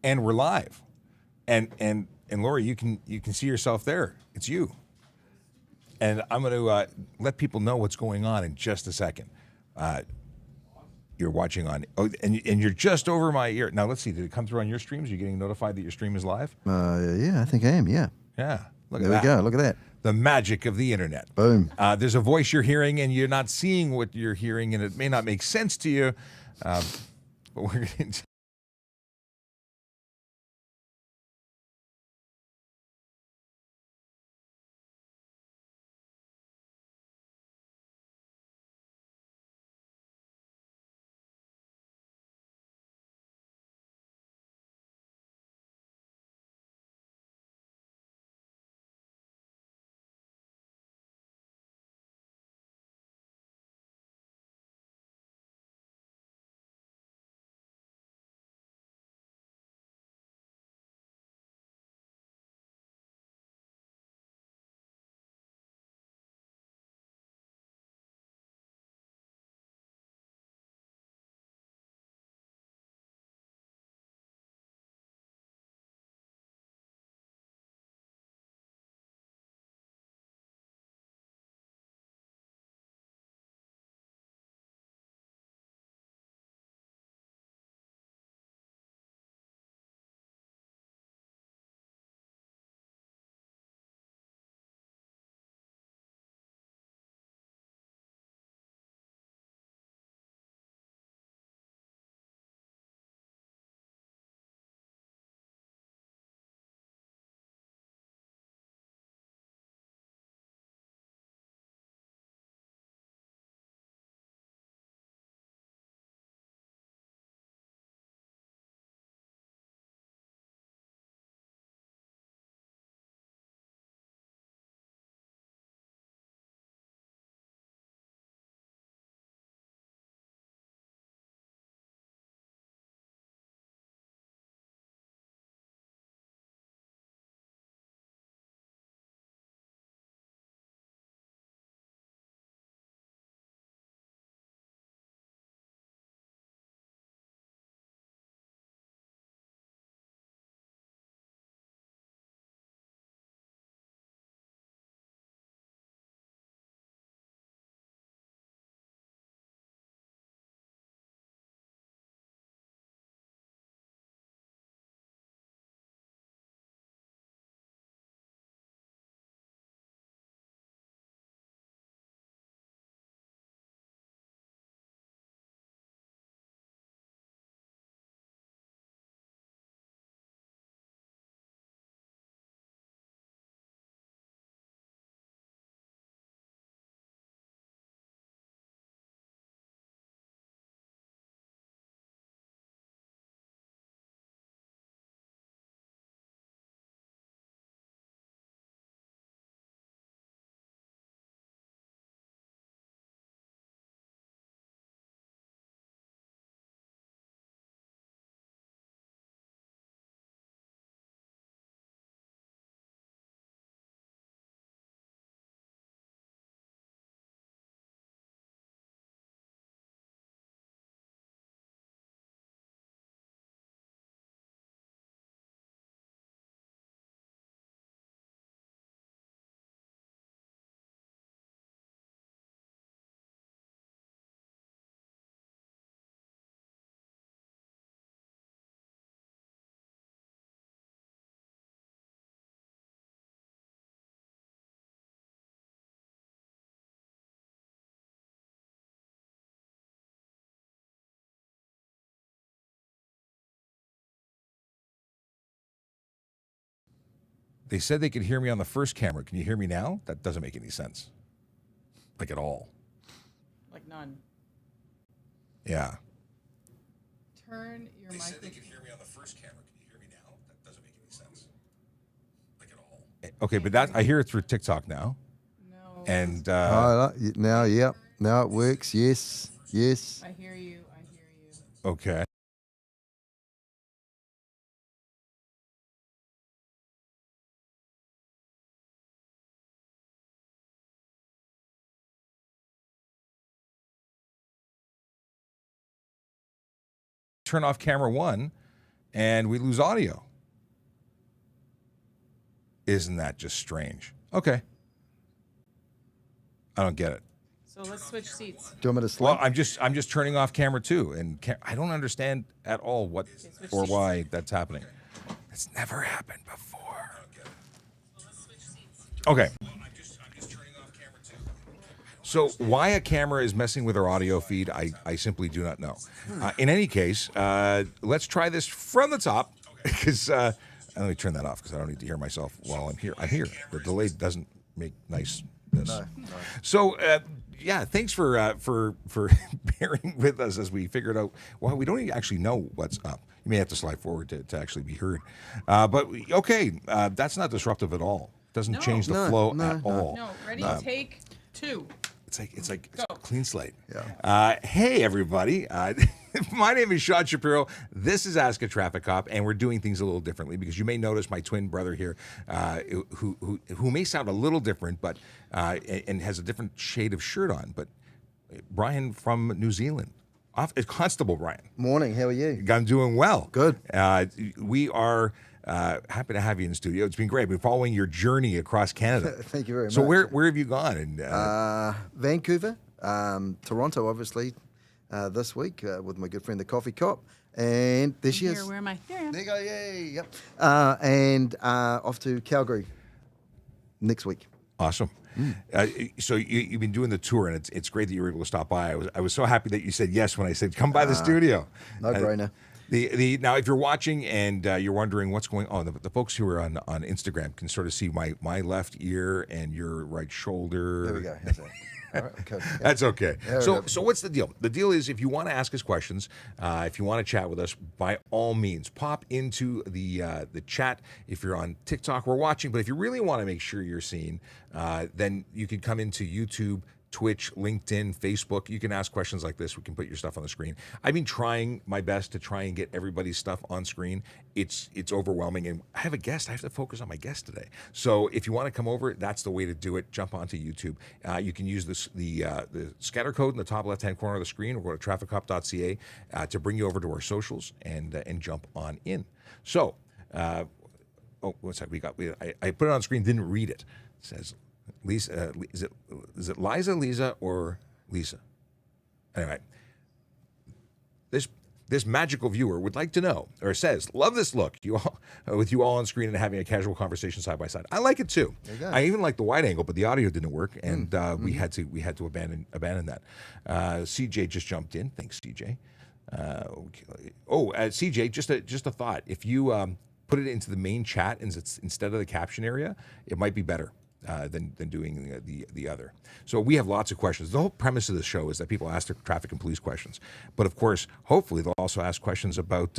and we're live. And Lori, you can see yourself there. It's you. And I'm going to let people know what's going on in just a second. You're watching on, and you're just over my ear. Now, let's see. Did it come through on your streams? Are you getting notified that your stream is live? Yeah, I think I am, yeah. Yeah. Look There at we that. go. Look at that. The magic of the internet. Boom. There's a voice you're hearing, and you're not seeing what you're hearing, and it may not make sense to you. But we're going to. They said they could hear me on the first camera. Can you hear me now? That doesn't make any sense. Like at all. Like none. Yeah. Turn your They mic. said they could hear me on the first camera. Can you hear me now? That doesn't make any sense. Like at all. Okay, but that I hear it through TikTok now. No. And Now, yep. Now it works. Yes. Yes. I hear you. I hear you. okay. Turn off camera one, and we lose audio. Isn't that just strange? Okay. I don't get it. So let's switch seats. Do you want me to slap? Well, I'm just turning off camera 2, and I don't understand at all what switch or seats. why that's happening. It's never happened before. Okay. So why a camera is messing with our audio feed, I simply do not know. In any case, let's try this from the top, because let me turn that off because I don't need to hear myself while I'm here. I'm here. The delay doesn't make niceness. No. So yeah, thanks for bearing with us as we figured out. Well, we don't even actually know what's up. You may have to slide forward to actually be heard. But okay, that's not disruptive at all. Doesn't change the flow at all. No, ready? Take 2. It's like a clean slate. Yeah. Hey everybody, my name is Sean Shapiro. This is Ask a Traffic Cop, and we're doing things a little differently because you may notice my twin brother here, who may sound a little different, but and has a different shade of shirt on. But Bryan from New Zealand, Constable Bryan. Morning. How are you? I'm doing well. Good. We are happy to have you in the studio. It's been great. We're following your journey across Canada. Thank you very much. So where have you gone? And Vancouver, Toronto, obviously, this week with my good friend the Coffee Cop, and there she is. Here, where am I? There I am. There you go. Yay. Yep. And off to Calgary next week. Awesome. So you've been doing the tour, and it's great that you were able to stop by. I was so happy that you said yes when I said come by the studio. No brainer. Now, if you're watching and you're wondering what's going on, the folks who are on Instagram can sort of see my left ear and your right shoulder. There we go. How's that? All right, okay. Yeah. That's okay. Yeah, So what's the deal? The deal is if you want to ask us questions, if you want to chat with us, by all means, pop into the chat. If you're on TikTok, we're watching. But if you really want to make sure you're seen, then you can come into YouTube, Twitch, LinkedIn, Facebook. You can ask questions like this. We can put your stuff on the screen. I've been trying my best to try and get everybody's stuff on screen. It's overwhelming, and I have a guest. I have to focus on my guest today. So if you want to come over, that's the way to do it. Jump onto YouTube. You can use the scatter code in the top left-hand corner of the screen, or go to trafficcop.ca to bring you over to our socials and jump on in. So, what's that? I put it on screen, didn't read it. It says, Lisa, is it Liza, Lisa, or Lisa? Anyway, this magical viewer would like to know, or says, love this look, with you all on screen and having a casual conversation side by side. I like it too. There you go. I even like the wide angle, but the audio didn't work, and we had to abandon that. CJ just jumped in. Thanks, CJ. CJ, just a thought. If you put it into the main chat instead of the caption area, it might be better. Than doing the other. So we have lots of questions. The whole premise of the show is that people ask their traffic and police questions, but of course, hopefully they'll also ask questions about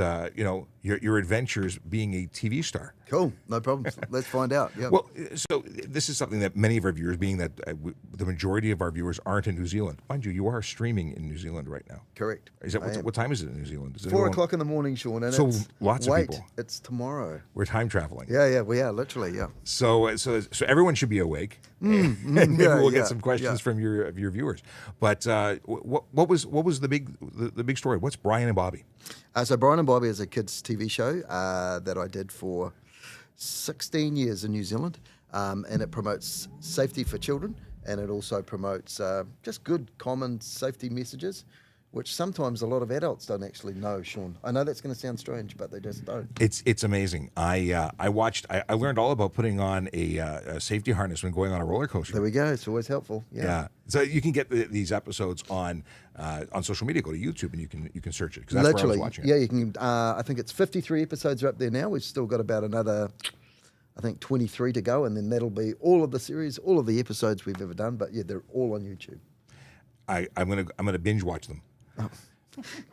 your adventures being a TV star. Cool. No problem. Let's find out. Yep. Well, so this is something that many of our viewers, being that the majority of our viewers aren't in New Zealand. Mind you are streaming in New Zealand right now. Correct. Is that what time is it in New Zealand? Is it 4 o'clock in the morning, Sean. And So it's, lots of people. It's tomorrow. We're time traveling. Yeah, we are literally. Yeah. So everyone should be awake, and maybe we'll get some questions yeah. from your viewers. But what was the big story? What's Bryan and Bobby? So Bryan and Bobby is a kids' TV show that I did for 16 years in New Zealand, and it promotes safety for children, and it also promotes just good common safety messages, which sometimes a lot of adults don't actually know, Sean. I know that's going to sound strange, but they just don't. It's amazing. I learned all about putting on a safety harness when going on a roller coaster. There we go. It's always helpful. Yeah. So you can get these episodes on social media. Go to YouTube and you can search it, because that's where I was watching it. Yeah, you can. I think it's 53 episodes are up there now. We've still got about another, I think, 23 to go, and then that'll be all of the series, all of the episodes we've ever done. But yeah, they're all on YouTube. I'm gonna binge watch them. Oh.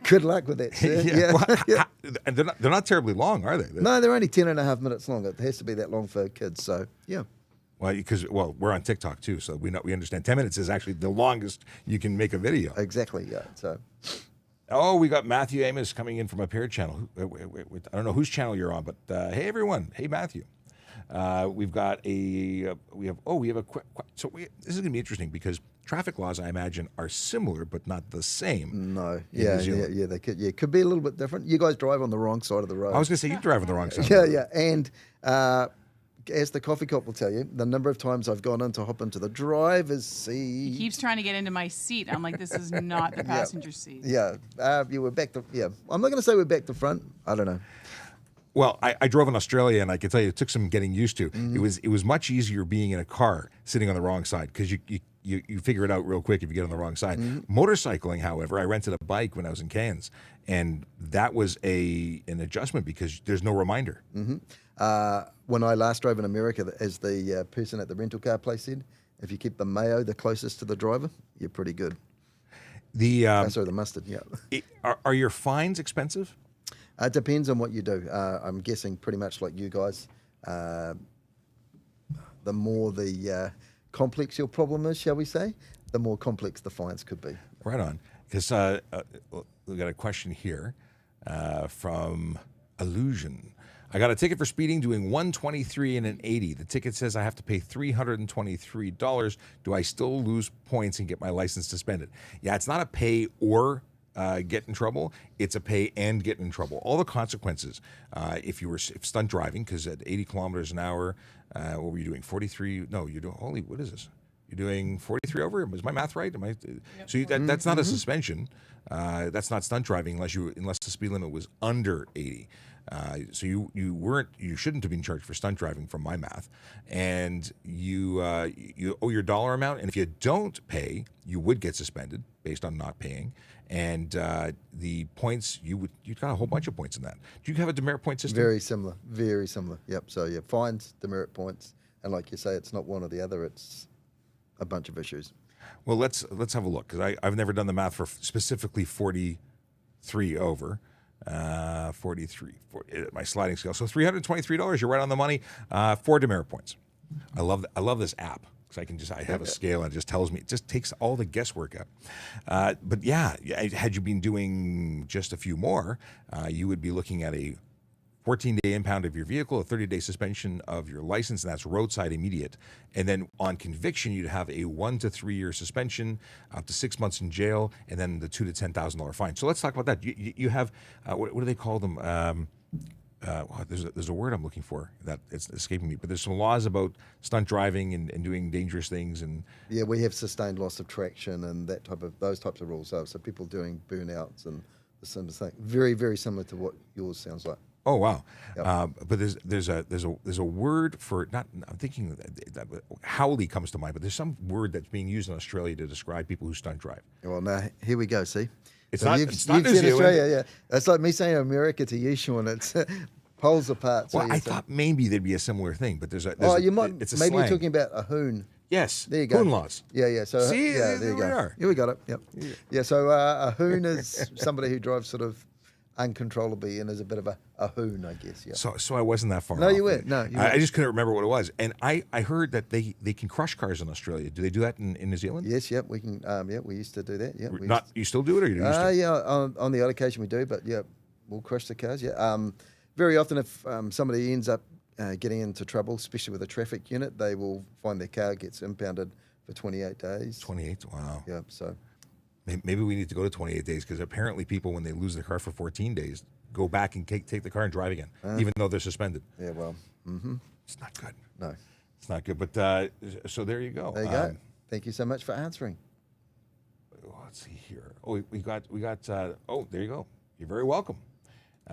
Good luck with that, sir. Yeah. Well, and they're not terribly long, are they? No, they're only 10.5 minutes long. It has to be that long for kids. So yeah. Well, because we're on TikTok too, so we understand 10 minutes is actually the longest you can make a video. Exactly. Yeah. So. Oh, we got Matthew Amos coming in from a pair channel. I don't know whose channel you're on, but hey everyone, hey Matthew. We've got a this is going to be interesting because traffic laws, I imagine, are similar but not the same. No, in New Zealand. they could, could be a little bit different. You guys drive on the wrong side of the road. I was going to say you drive on the wrong side. Yeah, and as the coffee cop will tell you, the number of times I've gone in to hop into the driver's seat. He keeps trying to get into my seat. I'm like, this is not the passenger seat. Yeah, you were back to. Yeah, I'm not going to say we're back to front. I don't know. Well, I drove in Australia, and I can tell you it took some getting used to. It was much easier being in a car sitting on the wrong side because you figure it out real quick if you get on the wrong side. Motorcycling, however, I rented a bike when I was in Cairns, and that was an adjustment because there's no reminder. When I last drove in America, as the person at the rental car place said, if you keep the mayo the closest to the driver, you're pretty good. Sorry, the mustard. Yeah. Are your fines expensive? It depends on what you do. I'm guessing pretty much like you guys. The more the complex your problem is, shall we say, the more complex the fines could be. Right on. Because we got a question here from Illusion. I got a ticket for speeding doing 123 and an 80. The ticket says I have to pay $323. Do I still lose points and get my license suspended? Yeah, it's not a pay or get in trouble. It's a pay and get in trouble. All the consequences, if stunt driving, because at 80 kilometers an hour, what were you doing? 43? No, you're doing, holy, what is this? You're doing 43 over? Is my math right? So that's not a suspension. That's not stunt driving unless the speed limit was under 80. So you shouldn't have been charged for stunt driving from my math, and you owe your dollar amount, and if you don't pay, you would get suspended based on not paying, and the points you got a whole bunch of points in that. Do you have a demerit point system? Very similar, very similar. Yep. So yeah, fines, demerit points, and like you say, it's not one or the other. It's a bunch of issues. Well, let's have a look because I've never done the math for specifically 43 over. 43 my sliding scale. So $323. You're right on the money. 4 demerit points. I love this app because I have a scale and it just tells me. It just takes all the guesswork out. But yeah, had you been doing just a few more, you would be looking at a 14-day impound of your vehicle, a 30-day suspension of your license, and that's roadside immediate. And then on conviction, you'd have a 1 to 3 year suspension, up to 6 months in jail, and then the $2,000 to $10,000 fine. So let's talk about that. You have what do they call them? There's a word I'm looking for that it's escaping me. But there's some laws about stunt driving and doing dangerous things. And yeah, we have sustained loss of traction and those types of rules. So people doing burnouts and the same thing. Very, very similar to what yours sounds like. Oh wow! Yep. But there's a word for not. I'm thinking that howly comes to mind, but there's some word that's being used in Australia to describe people who stunt drive. Well, now here we go. See, It's so not. you've It's not New said Zealand. Australia, yeah. That's like me saying America to you, Sean. It's poles apart. So Well, I thought maybe there'd be a similar thing, but there's you might. It's a Maybe slang. you're talking about a hoon. Yes. There you go. Hoon laws. Yeah. So See, yeah, there there you we go. are. Yeah, we got it. Yep. Yeah. So a hoon is somebody who drives sort of uncontrollably and is a bit of a hoon, I guess. Yeah. So I wasn't that far No, off. you weren't. No, you I weren't. just couldn't remember what it was. And I heard that they can crush cars in Australia. Do they do that in New Zealand? Yes. Yep. We can. Yeah. We used to do that. Yeah. We Not you still do it, or you used to? Yeah. On the odd occasion we do, but yeah, we'll crush the cars. Yeah. Very often, if somebody ends up getting into trouble, especially with a traffic unit, they will find their car gets impounded for 28 days. 28. Wow. Yeah. So. Maybe we need to go to 28 days because apparently people, when they lose their car for 14 days, go back and take the car and drive again, even though they're suspended. Yeah. Well. Mm-hmm. It's not good. No. It's not good. But so there you go. There you go. Thank you so much for answering. Let's see here. Oh, we got. Oh, there you go. You're very welcome.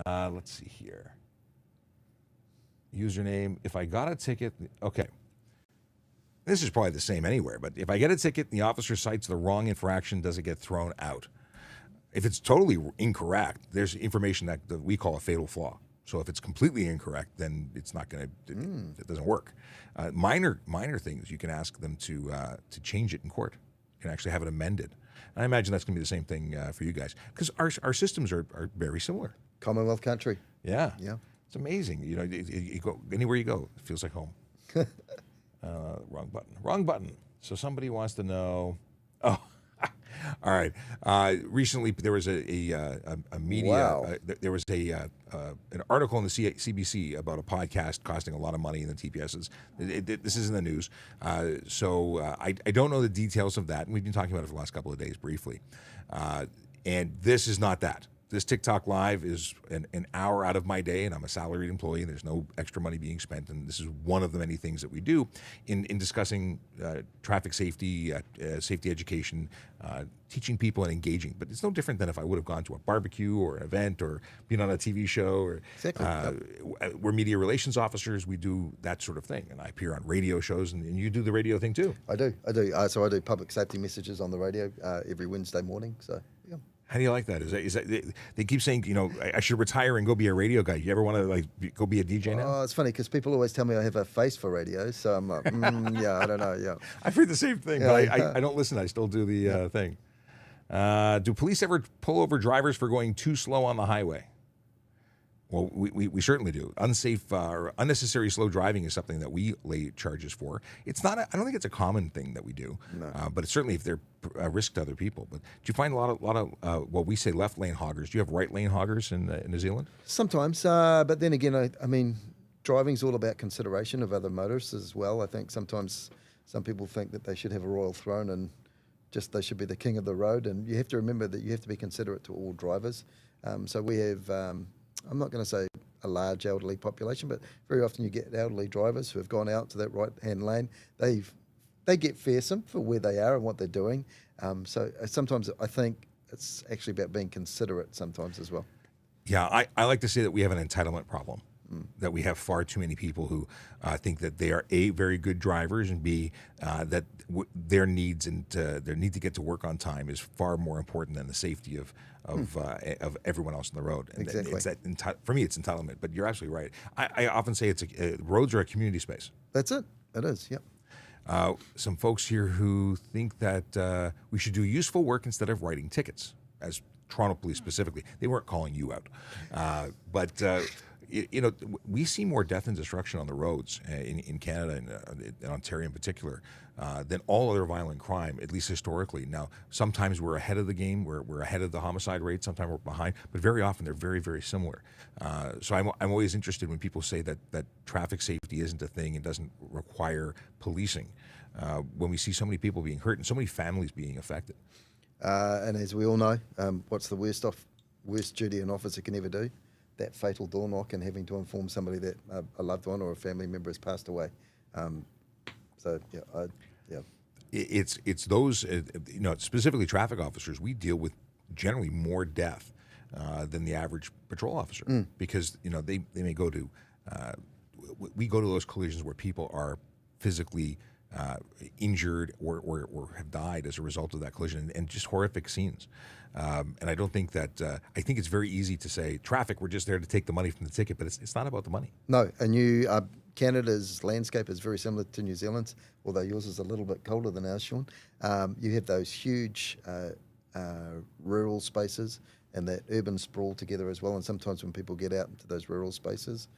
Let's see here. Username. If I got a ticket, okay. This is probably the same anywhere, but if I get a ticket and the officer cites the wrong infraction, does it get thrown out? If it's totally incorrect, there's information that we call a fatal flaw. So if it's completely incorrect, then it's not going to. It doesn't work. Minor things you can ask them to change it in court. You can actually have it amended. And I imagine that's going to be the same thing for you guys because our systems are very similar. Commonwealth country. Yeah. Yeah. It's amazing. You know, you go anywhere you go, it feels like home. Wrong button. So somebody wants to know. Oh, All right. Recently, there was a media. Wow. There was an article in the CBC about a podcast costing a lot of money in the TPSs. This is in the news, so I don't know the details of that, and we've been talking about it for the last couple of days briefly. And this is not that. This TikTok Live is an hour out of my day, and I'm a salaried employee, and there's no extra money being spent. And this is one of the many things that we do in discussing traffic safety, safety education, teaching people and engaging. But it's no different than if I would have gone to a barbecue or an event or been on a TV show. Or Exactly. we're media relations officers. We do that sort of thing. And I appear on radio shows, and you do the radio thing too. I do. So I do public safety messages on the radio every Wednesday morning. So, yeah. How do you like that? Is that they keep saying, I should retire and go be a radio guy. You ever want to go be a DJ now? Oh, it's funny because people always tell me I have a face for radio. So I'm like, yeah, I don't know. Yeah. I've heard the same thing, Yeah, but I don't listen. I still do the thing. Do police ever pull over drivers for going too slow on the highway? Well, we certainly do. Unsafe or unnecessary slow driving is something that we lay charges for. It's not. I don't think it's a common thing that we do, but it's certainly if they're a risk to other people. But do you find a lot of we say left lane hoggers? Do you have right lane hoggers in New Zealand? Sometimes, but then again, I mean, driving's all about consideration of other motorists as well. I think sometimes some people think that they should have a royal throne and just they should be the king of the road. And you have to remember that you have to be considerate to all drivers. So we have. I'm not going to say a large elderly population, but very often you get elderly drivers who have gone out to that right-hand lane. They get fearsome for where they are and what they're doing. So sometimes I think it's actually about being considerate sometimes as well. Yeah, I like to say that we have an entitlement problem. That we have far too many people who think that they are A, very good drivers, and B, that their needs and their need to get to work on time is far more important than the safety of everyone else on the road. And Exactly. It's that for me, it's entitlement. But you're absolutely right. I often say roads are a community space. That's it. It is, yep. Some folks here who think that we should do useful work instead of writing tickets, as Toronto Police specifically. They weren't calling you out, but. We see more death and destruction on the roads in Canada and in Ontario in particular than all other violent crime, at least historically. Now, sometimes we're ahead of the game, we're ahead of the homicide rate, sometimes we're behind, but very often they're very, very similar. So I'm always interested when people say that traffic safety isn't a thing and doesn't require policing, when we see so many people being hurt and so many families being affected. And as we all know, what's the worst duty an officer can ever do? That fatal door knock and having to inform somebody that a loved one or a family member has passed away. It's those, specifically traffic officers, we deal with generally more death than the average patrol officer because, they may go to, we go to those collisions where people are physically injured or have died as a result of that collision and just horrific scenes. And I don't think that, I think it's very easy to say traffic, we're just there to take the money from the ticket, but it's not about the money. No, and Canada's landscape is very similar to New Zealand's, although yours is a little bit colder than ours, Sean. You have those huge rural spaces and that urban sprawl together as well. And sometimes when people get out into those rural spaces,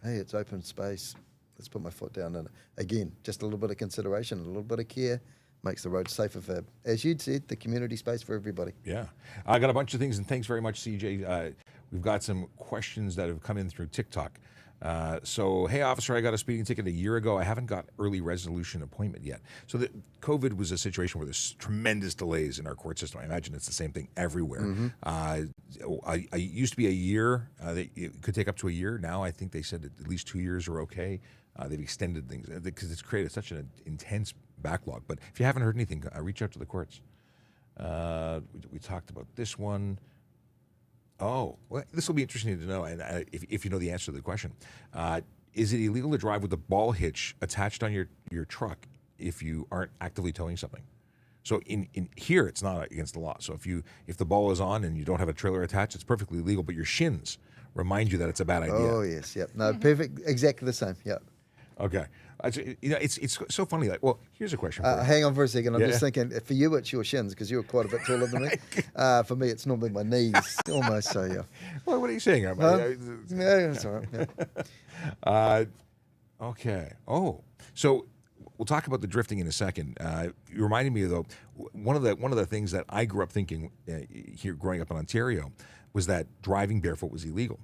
hey, it's open space. Let's put my foot down. And again, just a little bit of consideration, a little bit of care makes the road safer for, as you'd said, the community space for everybody. Yeah. I got a bunch of things, and thanks very much, CJ. We've got some questions that have come in through TikTok. Hey, officer, I got a speeding ticket a year ago. I haven't got early resolution appointment yet. So COVID was a situation where there's tremendous delays in our court system. I imagine it's the same thing everywhere. I used to be a year. It could take up to a year. Now I think they said that at least 2 years are okay. They've extended things because it's created such an intense backlog. But if you haven't heard anything, reach out to the courts. We talked about this one. Oh, well, this will be interesting to know, and if you know the answer to the question. Is it illegal to drive with a ball hitch attached on your truck if you aren't actively towing something? So in here, it's not against the law. So if the ball is on and you don't have a trailer attached, it's perfectly legal, but your shins remind you that it's a bad idea. Oh, yes, yep. No, perfect, exactly the same, yep. Okay. It's so funny. Like, well, here's a question for you. Hang on for a second. I'm just thinking, for you, it's your shins because you're quite a bit taller than me. For me, it's normally my knees, almost. So yeah. Well, what are you saying? Yeah, that's all right. Yeah. Okay. Oh, so we'll talk about the drifting in a second. You reminded me though, one of the things that I grew up thinking here, growing up in Ontario, was that driving barefoot was illegal,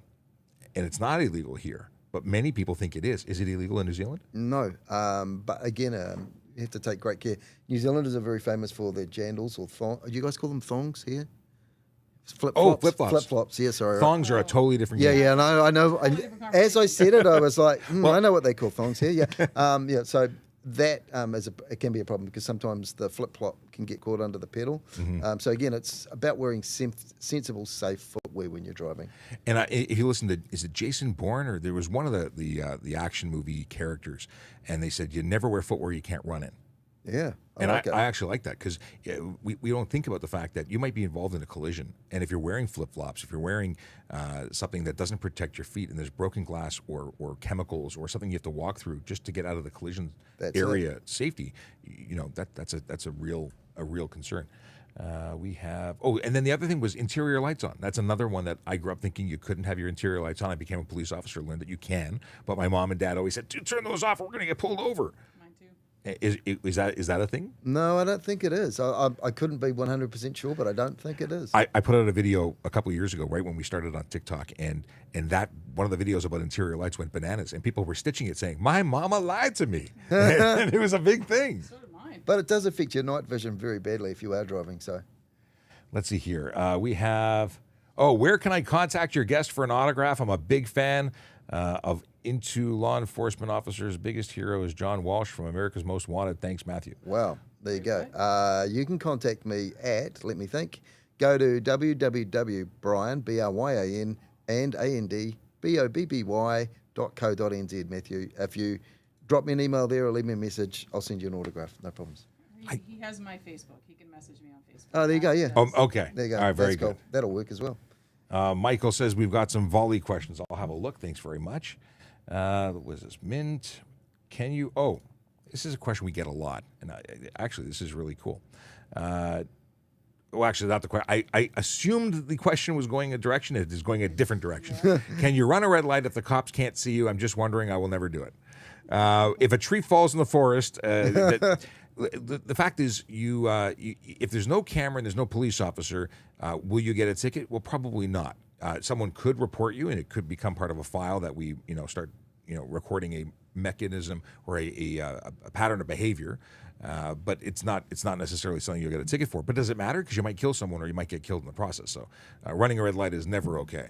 and it's not illegal here. But many people think it is. Is it illegal in New Zealand? No, but again, you have to take great care. New Zealanders are very famous for their jandals or thongs. Do you guys call them thongs here? Flip-flops. Flip-flops. Flip-flops, yeah, sorry. Thongs are a totally different Yeah, game. yeah, I know. different As I said it, I was like, I know what they call thongs here. Yeah, yeah. So that it can be a problem because sometimes the flip-flop can get caught under the pedal. So again, it's about wearing sensible, safe footwear when you're driving. And if you listen to, is it Jason Bourne, or there was one of the action movie characters, and they said you never wear footwear you can't run in. Yeah, And like it. I actually like that because we don't think about the fact that you might be involved in a collision. And if you're wearing flip-flops, if you're wearing something that doesn't protect your feet and there's broken glass or chemicals or something you have to walk through just to get out of the collision area safety, that's a real concern. We have, and then the other thing was interior lights on. That's another one that I grew up thinking you couldn't have your interior lights on. I became a police officer, learned that you can. But my mom and dad always said, turn those off or we're going to get pulled over. Mine too. Is that a thing? No, I don't think it is. I couldn't be 100% sure, but I don't think it is. I put out a video a couple of years ago, right when we started on TikTok, and that one of the videos about interior lights went bananas, and people were stitching it saying, "My mama lied to me," and it was a big thing. So did mine. But it does affect your night vision very badly if you are driving. So Let's see here. We have. Where can I contact your guest for an autograph? I'm a big fan of Into Law Enforcement Officers. Biggest hero is John Walsh from America's Most Wanted. Thanks, Matthew. wow, there you go. You can contact me at, let me think, go to www.bryan, BRYAN, and ANDBOBBY.co.nz, Matthew. If you drop me an email there or leave me a message, I'll send you an autograph. No problems. He has my Facebook. He can message me on Facebook. Oh, there you go, yeah. Okay. There you go. All right, very That's cool. good. That'll work as well. Michael says we've got some volley questions. I'll have a look. Thanks very much. What was this? Mint. Can you? This is a question we get a lot, and actually, this is really cool. Actually, not the question. I assumed the question was going a direction. It is going a different direction. Can you run a red light if the cops can't see you? I'm just wondering. I will never do it. If a tree falls in the forest, the fact is, if there's no camera and there's no police officer, will you get a ticket? Well, probably not. Someone could report you, and it could become part of a file that we, start, recording a mechanism or a pattern of behavior. But it's not necessarily something you'll get a ticket for. But does it matter? Because you might kill someone or you might get killed in the process. So running a red light is never okay,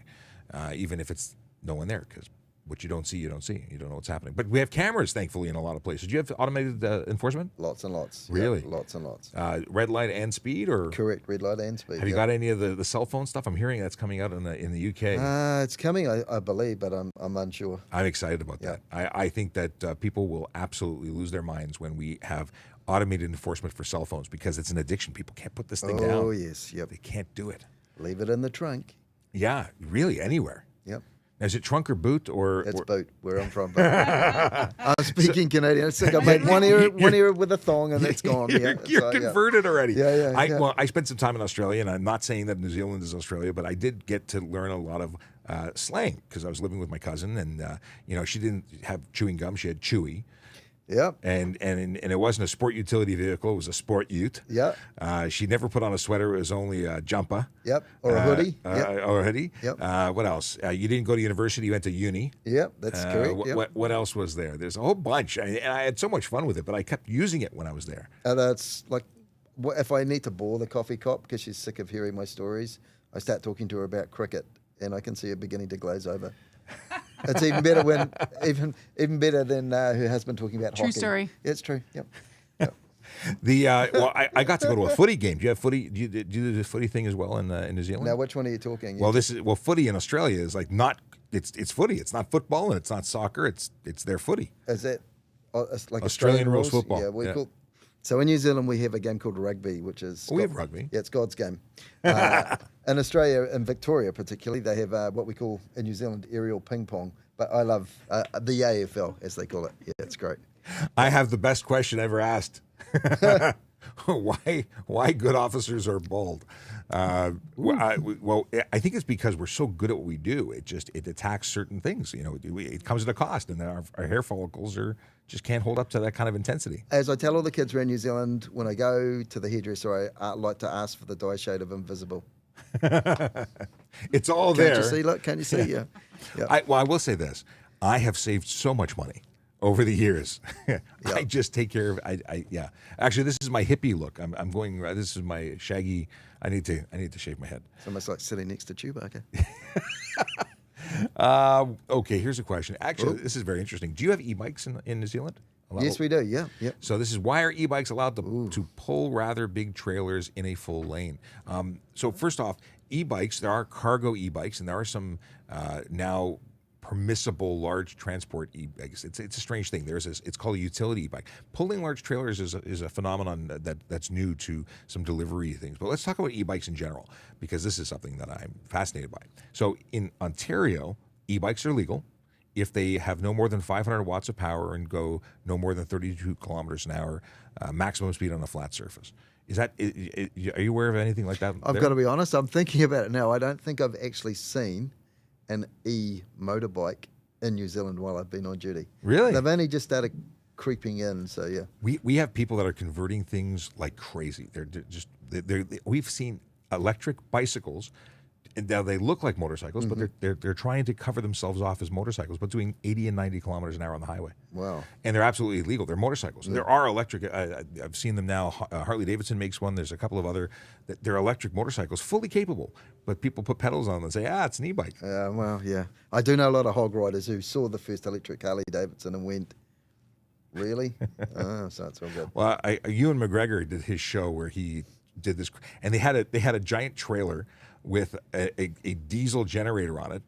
even if it's no one there, because what you don't see, you don't see. You don't know what's happening. But we have cameras, thankfully, in a lot of places. Do you have automated enforcement? Lots and lots. Really? Yeah, lots and lots. Red light and speed, or Correct, red light and speed. have you got any of the cell phone stuff? I'm hearing that's coming out in the UK. It's coming, I believe, but I'm unsure. I'm excited about that. I think that people will absolutely lose their minds when we have automated enforcement for cell phones, because it's an addiction. People can't put this thing down. Oh, yes, yep. They can't do it. Leave it in the trunk. Yeah, really, anywhere. Yep. Now, is it trunk or boot or? That's boot, where I'm from. I'm speaking Canadian. It's like I made one ear with a thong and it's gone. You're So, converted already. Yeah. Well, I spent some time in Australia, and I'm not saying that New Zealand is Australia, but I did get to learn a lot of slang because I was living with my cousin, and she didn't have chewing gum; she had Chewy. Yep. And it wasn't a sport utility vehicle; it was a sport ute. Yep. She never put on a sweater; it was only a jumper. Yep. Or a hoodie. Or a hoodie. Yep. What else? You didn't go to university; you went to uni. Yep, that's correct. Yep. What else was there? There's a whole bunch, and I had so much fun with it. But I kept using it when I was there. That's like, if I need to bore the coffee cop because she's sick of hearing my stories, I start talking to her about cricket, and I can see her beginning to glaze over. It's even better even better than her husband talking about True hockey. story. Yeah, it's true. Yep. I got to go to a footy game. Do you have footy? Do you do the footy thing as well in New Zealand? Now, which one are you talking? Well, footy in Australia is like not. It's footy. It's not football and it's not soccer. It's their footy. Is that it's like Australian rules football? Yeah, we call. So in New Zealand, we have a game called rugby, which is... we have rugby. Yeah, it's God's game. In Australia, in Victoria particularly, they have what we call in New Zealand aerial ping pong. But I love the AFL, as they call it. Yeah, it's great. I have the best question ever asked. Why good officers are bald? I think it's because we're so good at what we do. It attacks certain things. It comes at a cost, and our hair follicles just can't hold up to that kind of intensity. As I tell all the kids around New Zealand, when I go to the hairdresser, I like to ask for the dye shade of invisible. It's all there. Can't you see? Look, can't you see? Yeah. I will say this: I have saved so much money over the years. I just take care of. Yeah. Actually, this is my hippie look. I'm going. This is my shaggy. I need to shave my head. It's almost like sitting next to Chewbacca. Okay, here's a question. Actually, this is very interesting. Do you have e-bikes in New Zealand? Yes, we do. Yeah. Yep. So this is why are e-bikes allowed to pull rather big trailers in a full lane? So first off, e-bikes, there are cargo e-bikes, and there are some now permissible large transport e-bikes. It's a strange thing. It's called a utility e-bike. Pulling large trailers is a phenomenon that's new to some delivery things. But let's talk about e-bikes in general, because this is something that I'm fascinated by. So in Ontario, e-bikes are legal if they have no more than 500 watts of power and go no more than 32 kilometers an hour, maximum speed on a flat surface. Are you aware of anything like that? I've got to be honest, I'm thinking about it now. I don't think I've actually seen an e-motorbike in New Zealand while I've been on duty. Really? They've only just started creeping in, so yeah. We have people that are converting things like crazy. We've seen electric bicycles. And now they look like motorcycles, but they're trying to cover themselves off as motorcycles, but doing 80 and 90 kilometers an hour on the highway. Wow. And they're absolutely illegal. They're motorcycles. There are electric. I've seen them now. Harley Davidson makes one. There's a couple of other. They're electric motorcycles, fully capable, but people put pedals on them and say, it's an e-bike. Well, yeah. I do know a lot of hog riders who saw the first electric Harley Davidson and went, really? So it's all good. Well, Ewan McGregor did his show where he did this, and they had a giant trailer with a diesel generator on it,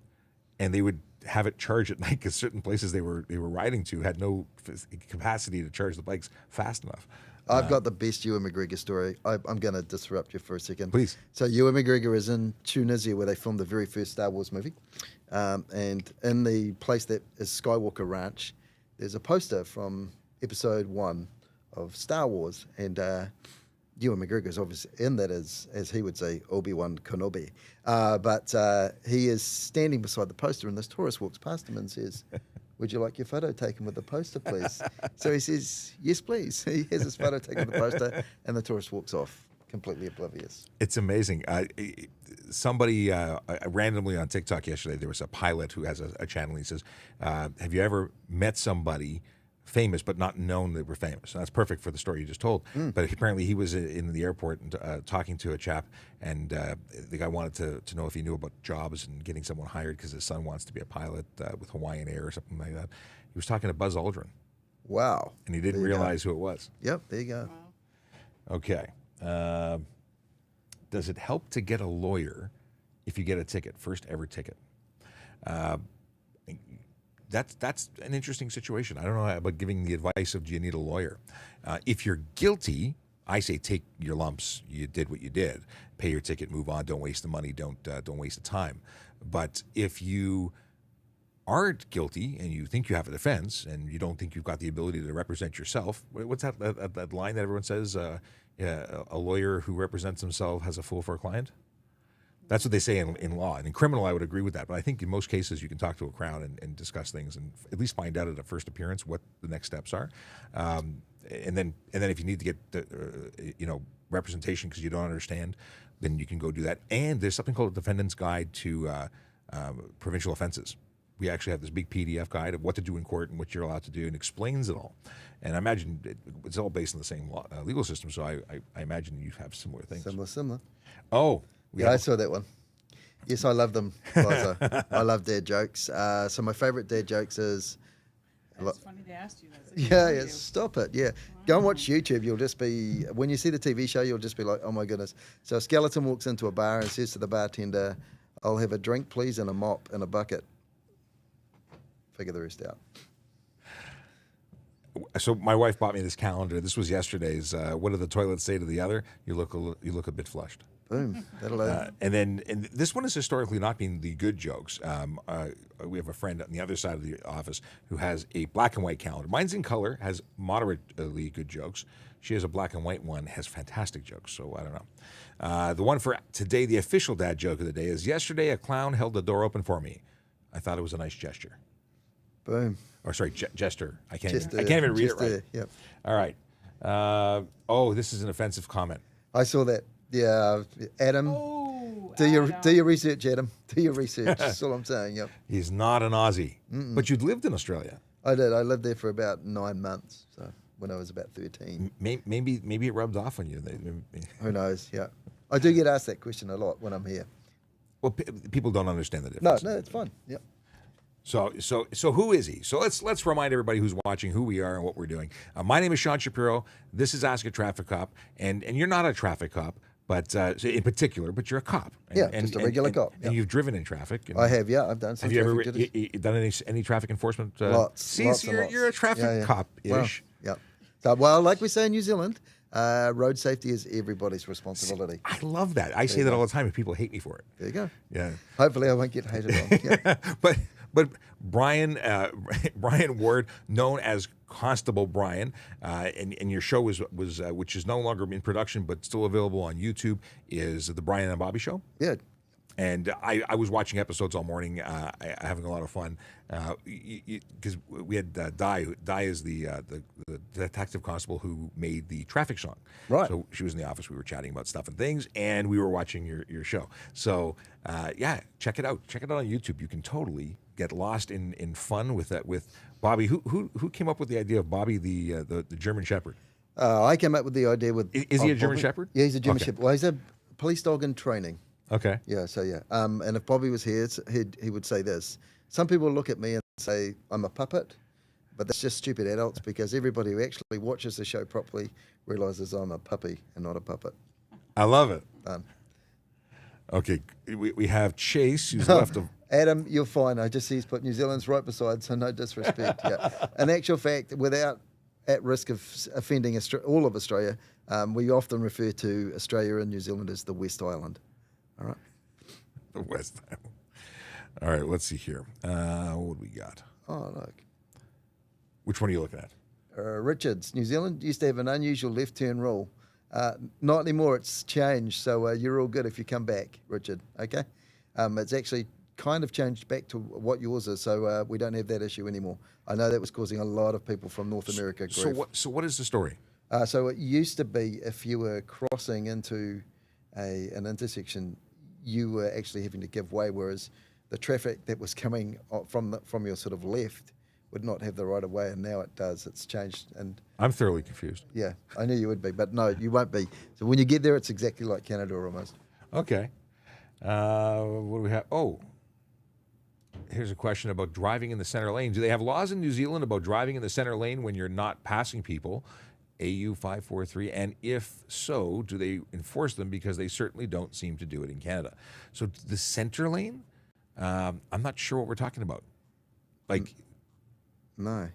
and they would have it charge at night because certain places they were riding to had no capacity to charge the bikes fast enough. I've got the best Ewan McGregor story. I'm going to disrupt you for a second. Please. So Ewan McGregor is in Tunisia where they filmed the very first Star Wars movie. And in the place that is Skywalker Ranch, there's a poster from episode 1 of Star Wars. And Ewan McGregor is obviously in that as he would say, Obi-Wan Kenobi. But he is standing beside the poster, and this tourist walks past him and says, "Would you like your photo taken with the poster, please?" So he says, "Yes, please." He has his photo taken with the poster, and the tourist walks off, completely oblivious. It's amazing. Somebody randomly on TikTok yesterday, there was a pilot who has a channel. He says, "Have you ever met somebody famous but not known they were famous?" And that's perfect for the story you just told. But apparently he was in the airport and talking to a chap, and the guy wanted to know if he knew about jobs and getting someone hired because his son wants to be a pilot with Hawaiian Air or something like that. He was talking to Buzz Aldrin. Wow. And he didn't realize who it was. Yep, there you go. Wow. Okay. Does it help to get a lawyer if you get a ticket, first ever ticket? That's an interesting situation. I don't know about giving the advice of do you need a lawyer. If you're guilty, I say take your lumps. You did what you did. Pay your ticket, move on. Don't waste the money. Don't waste the time. But if you aren't guilty and you think you have a defense and you don't think you've got the ability to represent yourself, what's that line that everyone says? A lawyer who represents himself has a fool for a client. That's what they say in law. And in criminal, I would agree with that. But I think in most cases, you can talk to a crowd and discuss things and at least find out at a first appearance what the next steps are. And then if you need to get representation because you don't understand, then you can go do that. And there's something called a Defendant's Guide to Provincial Offenses. We actually have this big PDF guide of what to do in court and what you're allowed to do, and explains it all. And I imagine it's all based on the same legal system, so I imagine you have similar things. Similar. Oh. Yeah, I saw that one. Yes, I love them, Liza. I love dad jokes. So my favourite dad jokes is... It's funny they asked you that. Yeah, stop it. Yeah. Go and watch YouTube. You'll just be... When you see the TV show, you'll just be like, oh my goodness. So a skeleton walks into a bar and says to the bartender, "I'll have a drink, please, and a mop and a bucket." Figure the rest out. So my wife bought me this calendar. This was yesterday's. What do the toilets say to the other? You look a bit flushed. Boom. That'll And this one has historically not been the good jokes. We have a friend on the other side of the office who has a black and white calendar. Mine's in color, has moderately good jokes. She has a black and white one, has fantastic jokes. So I don't know. The one for today, the official dad joke of the day is: yesterday a clown held the door open for me. I thought it was a nice gesture. Boom. Or sorry, gesture. I can't Just, even read it right. Yep. All right. This is an offensive comment. I saw that. Yeah, Adam. Oh, Do your research, Adam. Do your research. That's all I'm saying. Yep. He's not an Aussie, but you'd lived in Australia. I did. I lived there for about 9 months. So when I was about 13. Maybe it rubbed off on you. Who knows? Yeah. I do get asked that question a lot when I'm here. Well, people don't understand the No, difference. it's fine. Yep. So who is he? So let's remind everybody who's watching who we are and what we're doing. My name is Sean Shapiro. This is Ask a Traffic Cop, and you're not a traffic cop, but in particular, but you're a cop. Just a regular cop. And you've driven in traffic. And I have. Yeah, I've done some. have you ever traffic duties. done any traffic enforcement? Lots. See, lots so and lots. you're a traffic cop-ish. Well, yeah. So, like we say in New Zealand, road safety is everybody's responsibility. I love that. I say that all the time, and people hate me for it. There you go. Yeah. Hopefully, I won't get hated on. Yeah. But Bryan Ward, known as Constable Bryan, and your show was which is no longer in production but still available on YouTube, is the Bryan and Bobby show. Yeah. And I was watching episodes all morning, having a lot of fun, because we had Di. Di is the detective constable who made the traffic song. Right. So she was in the office. We were chatting about stuff and things, and we were watching your show. So check it out. Check it out on YouTube. You can totally get lost in fun with that with Bobby. Who came up with the idea of Bobby the German Shepherd? I came up with the idea with. Is he a German Shepherd? Yeah, he's a German Okay. Shepherd. Well, he's a police dog in training. Okay. Yeah, so yeah. And if Bobby was here, he would say this. Some people look at me and say, I'm a puppet, but that's just stupid adults because everybody who actually watches the show properly realizes I'm a puppy and not a puppet. I love it. Done. Okay, we have Chase, who's left of. Adam, you're fine. I just see he's put New Zealand's right beside, so no disrespect. Yeah. In actual fact, without at risk of offending all of Australia, we often refer to Australia and New Zealand as the West Island. All right. The West Island. All right, let's see here. What do we got? Oh, look. Which one are you looking at? Richards, New Zealand used to have an unusual left turn rule. Not anymore. It's changed. So you're all good if you come back, Richard. Okay. It's actually kind of changed back to what yours is. So we don't have that issue anymore. I know that was causing a lot of people from North America grief. So what is the story? So it used to be if you were crossing into an intersection, you were actually having to give way, whereas the traffic that was coming from your sort of left would not have the right of way, and now it does. It's changed, and I'm thoroughly confused. yeah, I knew you would be, but no, you won't be. So when you get there, it's exactly like Canada almost. Okay. What do we have? Oh, here's a question about driving in the center lane. Do they have laws in New Zealand about driving in the center lane when you're not passing people? AU 543, and if so, do they enforce them? Because they certainly don't seem to do it in Canada. So the center lane, I'm not sure what we're talking about. Like, No.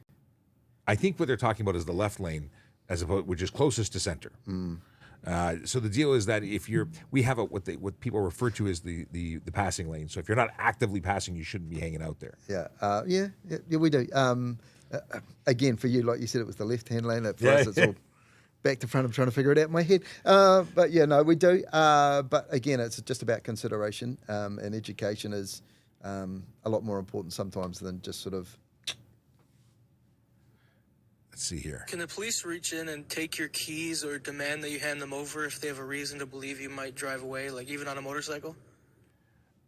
I think what they're talking about is the left lane, as opposed, which is closest to center. So the deal is that if we have what people refer to as the passing lane. So if you're not actively passing, you shouldn't be hanging out there. Yeah. Yeah, we do. Again, for you, like you said, it was the left-hand lane. For us, it's all back to front. I'm trying to figure it out in my head. But yeah, no, we do. But again, it's just about consideration, and education is a lot more important sometimes than just sort of. Let's see here. Can the police reach in and take your keys or demand that you hand them over if they have a reason to believe you might drive away, like even on a motorcycle?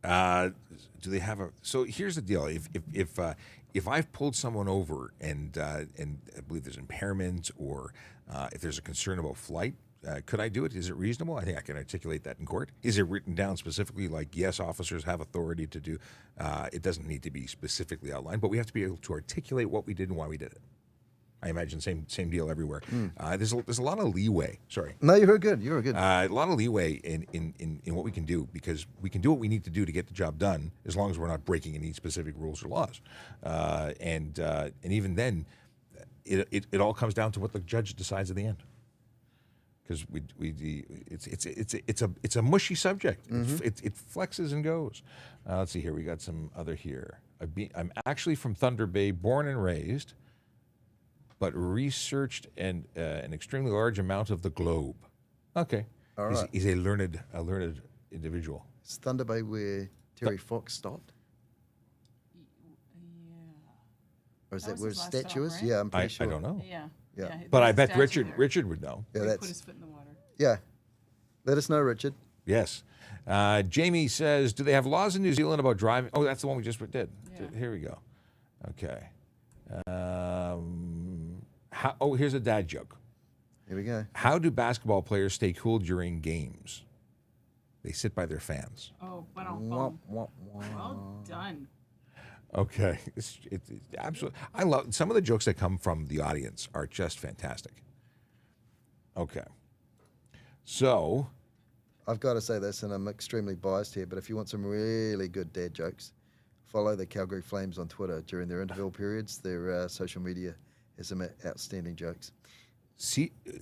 Do they have a? So here's the deal. If I've pulled someone over and I believe there's impairment or if there's a concern about flight, could I do it? Is it reasonable? I think I can articulate that in court. Is it written down specifically like, yes, officers have authority to do? It doesn't need to be specifically outlined, but we have to be able to articulate what we did and why we did it. I imagine same deal everywhere. There's a lot of leeway. Sorry. No, you were good. You were good. A lot of leeway in what we can do, because we can do what we need to do to get the job done as long as we're not breaking any specific rules or laws. And even then, it all comes down to what the judge decides at the end. Because it's a mushy subject. It flexes and goes. Let's see here. We got some other here. I'm actually from Thunder Bay, born and raised, but researched an extremely large amount of the globe. Okay. All right. He's a learned individual. Is Thunder Bay where Terry Fox stopped? Or is That that was where his his last statue stop, is? right? Yeah, I'm pretty I sure. don't know. Yeah. Yeah. But I there's a bet statue there. Richard would know. Yeah, Where he that's put his foot in the water. yeah. Let us know, Richard. Yes. Jamie says, do they have laws in New Zealand about driving? Oh, that's the one we just did. Yeah. Here we go. Okay. Here's a dad joke. Here we go. How do basketball players stay cool during games? They sit by their fans. Oh, but on Womp, phone. womp, womp. Well done. Okay. It's absolutely. I love some of the jokes that come from the audience are just fantastic. Okay. So, I've got to say this, and I'm extremely biased here, but if you want some really good dad jokes, follow the Calgary Flames on Twitter during their interval periods. Their social media has some outstanding jokes.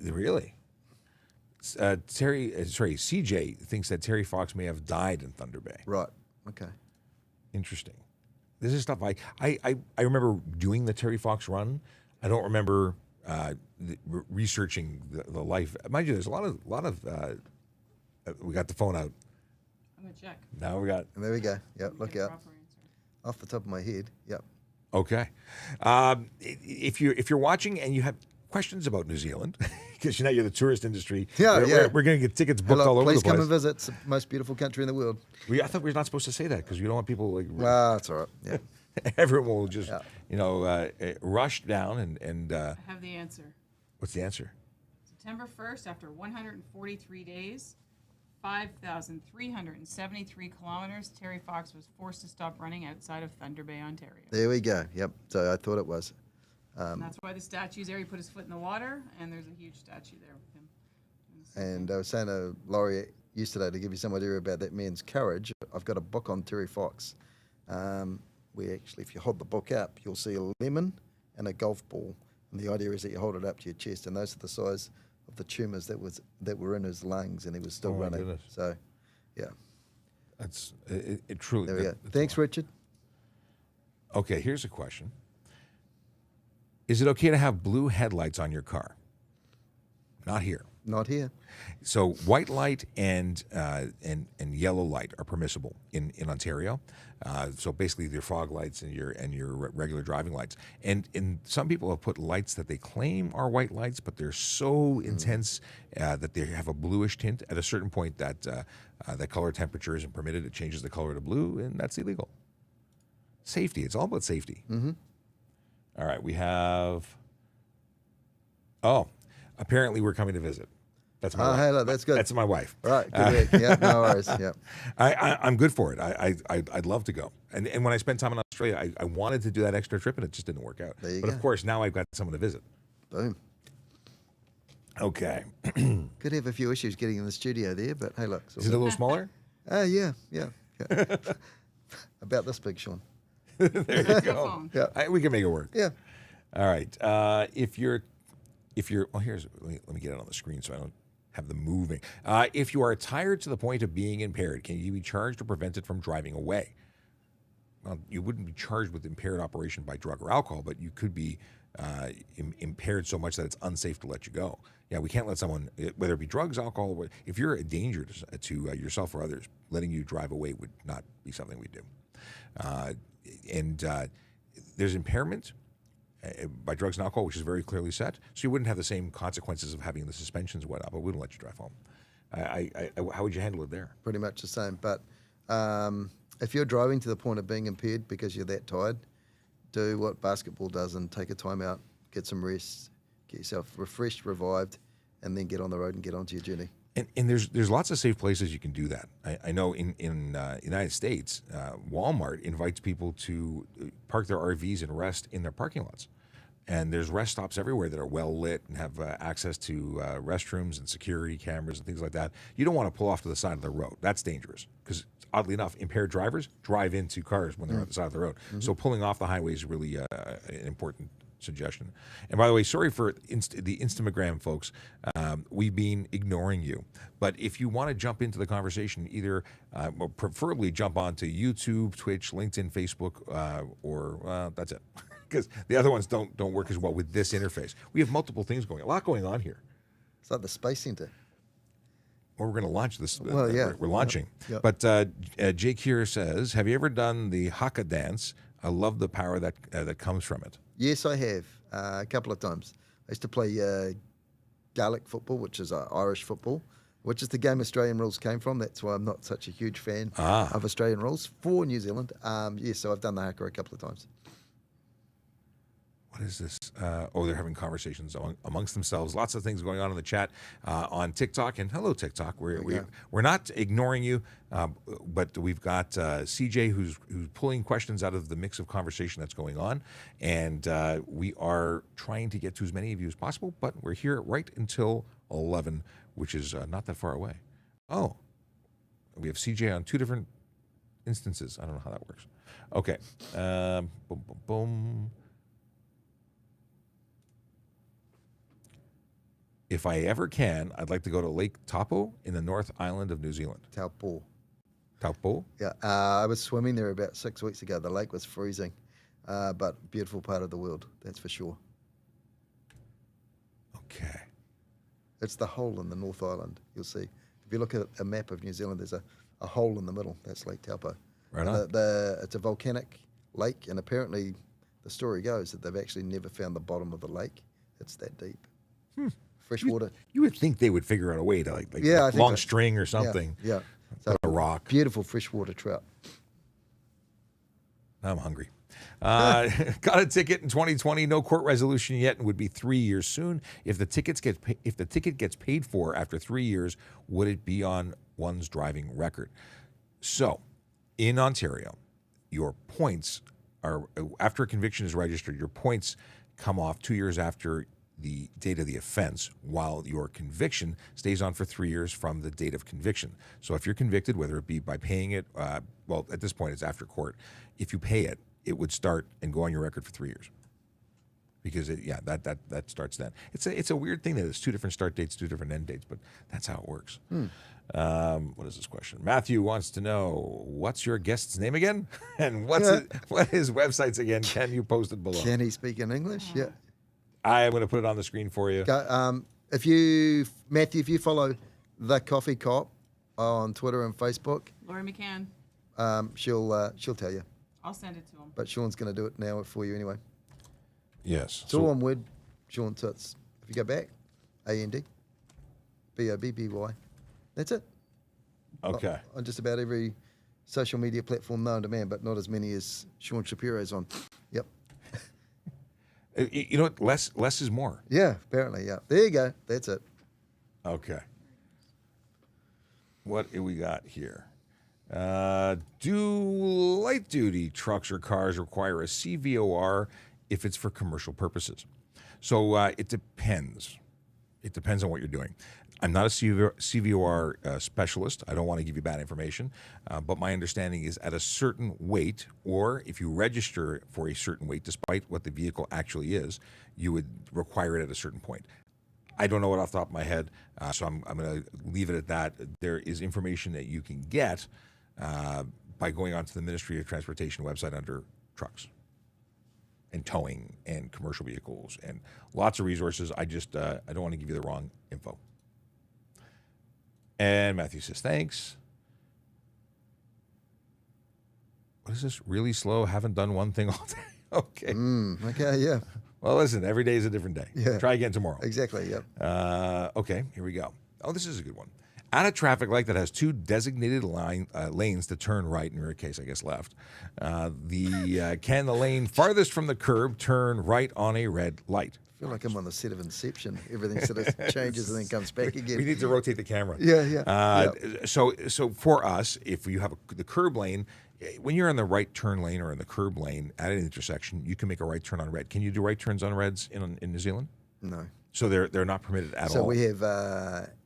really? CJ thinks that Terry Fox may have died in Thunder Bay. Right. Okay. Interesting. This is stuff I remember doing the Terry Fox run. I don't remember researching the life. Mind you, there's a lot of. We got the phone out. I'm gonna check. Now we got. And there we go. Yep. Look Get a out. proper answer. Off the top of my head. Yep. Okay. If you're watching and you have questions about New Zealand, because you're the tourist industry. Yeah, we're going to get tickets booked Hello, all over the please place. come and visit. It's the most beautiful country in the world. I thought we were not supposed to say that because we don't want people like. That's all right. Yeah. Everyone will just Yeah. rush down and I have the answer. what's the answer? September 1st, after 143 days, 5,373 kilometers, Terry Fox was forced to stop running outside of Thunder Bay, Ontario. There we go. Yep. So I thought it was. And that's why the statue's there. He put his foot in the water, and there's a huge statue there with him. And I was saying to Laurie yesterday, to give you some idea about that man's courage, I've got a book on Terry Fox. Where actually, if you hold the book up, you'll see a lemon and a golf ball. And the idea is that you hold it up to your chest, and those are the size of the tumours that were in his lungs, and he was still Oh, my running. goodness. So, yeah. That's it truly. There we go. that's Thanks, a lot. Richard. Okay, here's a question. Is it okay to have blue headlights on your car? Not here. Not here. So white light and yellow light are permissible in Ontario. So basically, your fog lights and your regular driving lights. And some people have put lights that they claim are white lights, but they're so intense that they have a bluish tint. At a certain point, that color temperature isn't permitted. It changes the color to blue, and that's illegal. Safety. It's all about safety. Mm-hmm. All right, we have. Oh, apparently we're coming to visit. That's my wife. Hey, look, that's good. That's my wife. All right, good work. Yeah, no worries. Yeah. I'm good for it. I'd love to go. And when I spent time in Australia, I wanted to do that extra trip, and it just didn't work out. There you but go. of course, now I've got someone to visit. Boom. Okay. Could have a few issues getting in the studio there, but hey, look. Is it a little smaller? Yeah. About this big, Sean. There you go. Microphone. Yeah. We can make it work. Yeah. All right. If you're, let me get it on the screen so I don't have them moving. If you are tired to the point of being impaired, can you be charged or prevented from driving away? Well, you wouldn't be charged with impaired operation by drug or alcohol, but you could be impaired so much that it's unsafe to let you go. Yeah, we can't let someone, whether it be drugs, alcohol, if you're a danger to yourself or others, letting you drive away would not be something we do. There's impairment by drugs and alcohol, which is very clearly set, so you wouldn't have the same consequences of having the suspensions and whatnot, but we wouldn't let you drive home. How would you handle it there? Pretty much the same. But if you're driving to the point of being impaired because you're that tired, do what basketball does and take a time out, get some rest, get yourself refreshed, revived, and then get on the road and get onto your journey. And there's lots of safe places you can do that. I know in United States, Walmart invites people to park their RVs and rest in their parking lots. And there's rest stops everywhere that are well lit and have access to restrooms and security cameras and things like that. You don't want to pull off to the side of the road. That's dangerous because, oddly enough, impaired drivers drive into cars when they're on the side of the road. So pulling off the highway is really an important suggestion. And by the way, sorry for the Instagram folks. We've been ignoring you. But if you want to jump into the conversation, either well, preferably jump onto YouTube, Twitch, LinkedIn, Facebook, or that's it. Because the other ones don't work as well with this interface. We have multiple things going, a lot going on here. It's like the Space Center. Or we're going to launch this. Well, yeah. We're launching. Yep. But Jake here says, have you ever done the haka dance? I love the power that comes from it. Yes, I have a couple of times. I used to play Gaelic football, which is Irish football, which is the game Australian rules came from. That's why I'm not such a huge fan of Australian rules for New Zealand. Yes, so I've done the haka a couple of times. What is this? They're having conversations amongst themselves. Lots of things going on in the chat on TikTok. And hello, TikTok. We're not ignoring you, but we've got CJ who's pulling questions out of the mix of conversation that's going on. And we are trying to get to as many of you as possible, but we're here right until 11, which is not that far away. Oh, we have CJ on two different instances. I don't know how that works. Okay. Boom, boom, boom. If I ever can, I'd like to go to Lake Taupo in the North Island of New Zealand. Taupo. Taupo? Yeah, I was swimming there about 6 weeks ago. The lake was freezing, but beautiful part of the world, that's for sure. Okay. It's the hole in the North Island, you'll see. If you look at a map of New Zealand, there's a hole in the middle. That's Lake Taupo. Right on. It's a volcanic lake, and apparently the story goes that they've actually never found the bottom of the lake. It's that deep. Fresh water. You would think they would figure out a way to like I think long so. string or something. Yeah. Put a rock. Beautiful freshwater trout. Now I'm hungry. Got a ticket in 2020. No court resolution yet, and would be 3 years soon. If the ticket gets paid for after 3 years, would it be on one's driving record? So, in Ontario, your points are after a conviction is registered. Your points come off 2 years after the date of the offense, while your conviction stays on for 3 years from the date of conviction. So if you're convicted, whether it be by paying it, well, at this point it's after court. If you pay it, it would start and go on your record for 3 years. Because that starts then. It's a weird thing that it's two different start dates, two different end dates, but that's how it works. What is this question? Matthew wants to know, what's your guest's name again, and what his websites again? Can you post it below? Can he speak in English? Yeah. I'm going to put it on the screen for you. Matthew, if you follow The Coffee Cop on Twitter and Facebook, Laurie McCann. she'll tell you. I'll send it to him. But Sean's going to do it now for you anyway. Yes. It's all one word, Sean Toots. If you go back, AND, BOBBY. That's it. Okay. On just about every social media platform known to man, but not as many as Sean Shapiro's on. Yep. You know what? Less is more. Yeah, apparently, yeah. There you go. That's it. Okay. What do we got here? Do light-duty trucks or cars require a CVOR if it's for commercial purposes? So it depends. It depends on what you're doing. I'm not a CVOR specialist. I don't want to give you bad information, but my understanding is at a certain weight, or if you register for a certain weight, despite what the vehicle actually is, you would require it at a certain point. I don't know it off the top of my head, so I'm going to leave it at that. There is information that you can get by going onto the Ministry of Transportation website under trucks and towing and commercial vehicles and lots of resources. I just I don't want to give you the wrong info. And Matthew says, thanks. What is this? Really slow? Haven't done one thing all day. Okay. Okay, yeah. Well, listen, every day is a different day. Yeah. Try again tomorrow. Exactly, yep. Okay, here we go. Oh, this is a good one. At a traffic light that has two designated lanes to turn right, in your case, I guess left, can the lane farthest from the curb turn right on a red light? I feel like I'm on the set of Inception. Everything sort of changes and then comes back again. We need to rotate the camera. Yeah. So for us, if you have the curb lane, when you're in the right turn lane or in the curb lane at an intersection, you can make a right turn on red. Can you do right turns on reds in New Zealand? No. So they're not permitted at all? So we have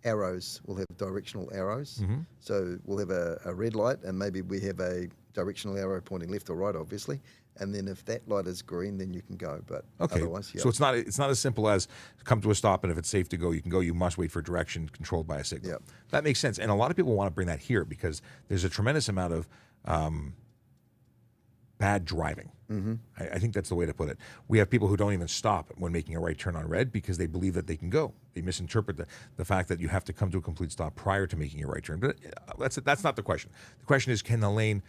arrows. We'll have directional arrows. Mm-hmm. So we'll have a red light, and maybe we have a directional arrow pointing left or right, obviously. And then if that light is green, then you can go. But Okay. otherwise, yeah. So it's not as simple as come to a stop, and if it's safe to go, you can go. You must wait for direction controlled by a signal. Yep. That makes sense. And a lot of people want to bring that here because there's a tremendous amount of bad driving. Mm-hmm. I think that's the way to put it. We have people who don't even stop when making a right turn on red because they believe that they can go. They misinterpret the fact that you have to come to a complete stop prior to making a right turn. But that's not the question. The question is, can the lane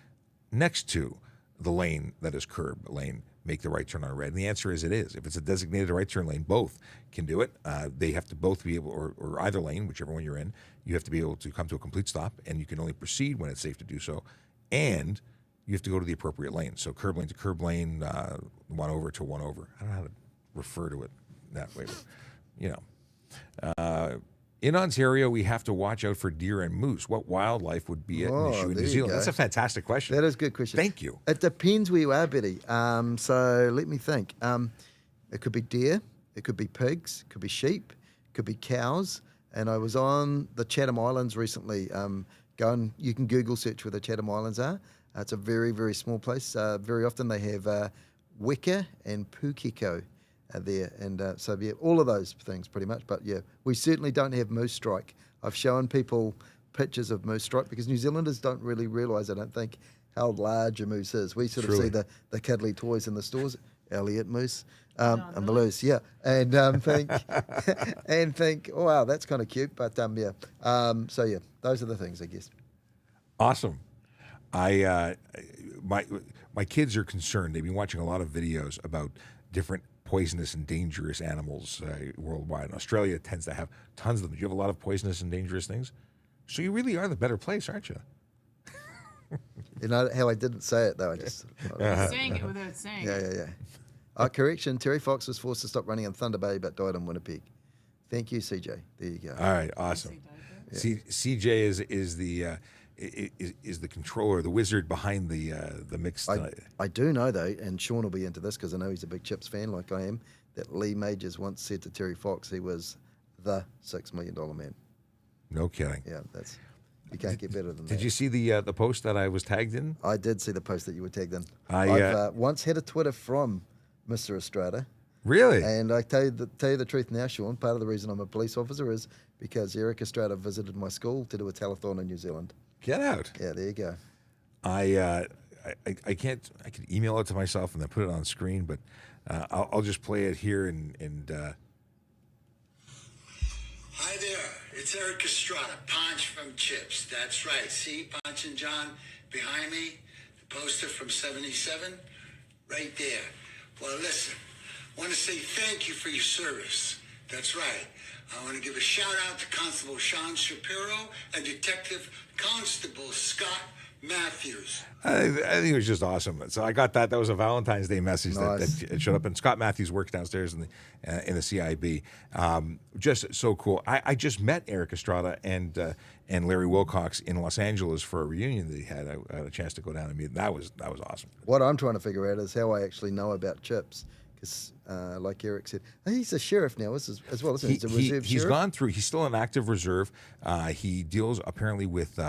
next to the lane that is curb lane make the right turn on red? And the answer is it is. If it's a designated right turn lane, both can do it. They have to both be able, or either lane, whichever one you're in, you have to be able to come to a complete stop, and you can only proceed when it's safe to do so. And you have to go to the appropriate lane. So curb lane to curb lane, one over to one over. I don't know how to refer to it that way, but, you know. In Ontario, we have to watch out for deer and moose. What wildlife would be an issue in New Zealand? That's a fantastic question. That is a good question. Thank you. It depends where you are, Betty. So let me think. It could be deer, it could be pigs, it could be sheep, it could be cows. And I was on the Chatham Islands recently. You can Google search where the Chatham Islands are. It's a very, very small place. Very often they have weka and pukeko there. And so, yeah, all of those things pretty much. But, yeah, we certainly don't have moose strike. I've shown people pictures of moose strike because New Zealanders don't really realise, I don't think, how large a moose is. We sort of see the cuddly toys in the stores, Elliot moose, and the loose, yeah. And think, oh, wow, that's kind of cute. But, yeah. So, yeah, those are the things, I guess. Awesome. My kids are concerned. They've been watching a lot of videos about different poisonous and dangerous animals worldwide. And Australia tends to have tons of them. Do you have a lot of poisonous and dangerous things? So you really are the better place, aren't you? You know how I didn't say it, though? I just... Saying it without saying Yeah, it. yeah, yeah. Correction, Terry Fox was forced to stop running in Thunder Bay but died in Winnipeg. Thank you, CJ. There you go. All right, awesome. CJ is the controller, the wizard behind the mix tonight. I do know, though, and Sean will be into this because I know he's a big Chips fan like I am, that Lee Majors once said to Terry Fox he was the $6 million man. No kidding. Yeah, you can't get better than that. Did you see the post that I was tagged in? I did see the post that you were tagged in. I've once had a Twitter from Mr. Estrada. Really? And I tell you the truth now, Sean, part of the reason I'm a police officer is because Eric Estrada visited my school to do a telethon in New Zealand. Get out. Yeah, there you go. I can email it to myself and then put it on screen, but I'll just play it here and Hi there, it's Eric Estrada, Ponch from Chips. That's right, see Ponch and John behind me? The poster from 77? Right there. Well, listen, I want to say thank you for your service. That's right. I want to give a shout out to Constable Sean Shapiro and Detective Constable Scott Matthews. I think it was just awesome. So I got that. That was a Valentine's Day message Nice. that showed up. And Scott Matthews works downstairs in the CIB. Just so cool. I just met Eric Estrada and Larry Wilcox in Los Angeles for a reunion that he had. I had a chance to go down and meet. That was awesome. What I'm trying to figure out is how I actually know about Chips. Because, like Eric said, he's a sheriff now as well, isn't he? He's a reserve he's sheriff. gone through. He's still an active reserve. He deals apparently with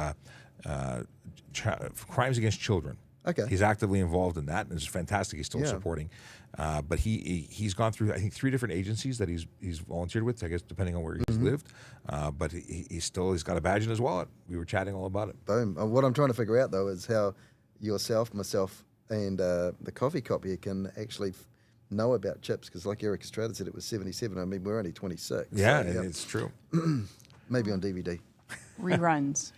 crimes against children. Okay. He's actively involved in that, and it's fantastic. He's still supporting. But he's gone through, I think, 3 different agencies that he's volunteered with, I guess, depending on where he's lived. But he's got a badge in his wallet. We were chatting all about it. Boom. What I'm trying to figure out, though, is how yourself, myself, and the coffee cop here can actually know about Chips. Because like Eric Estrada said, it was 77. I mean, we're only 26. Yeah, so, it's true. Maybe on DVD. Reruns.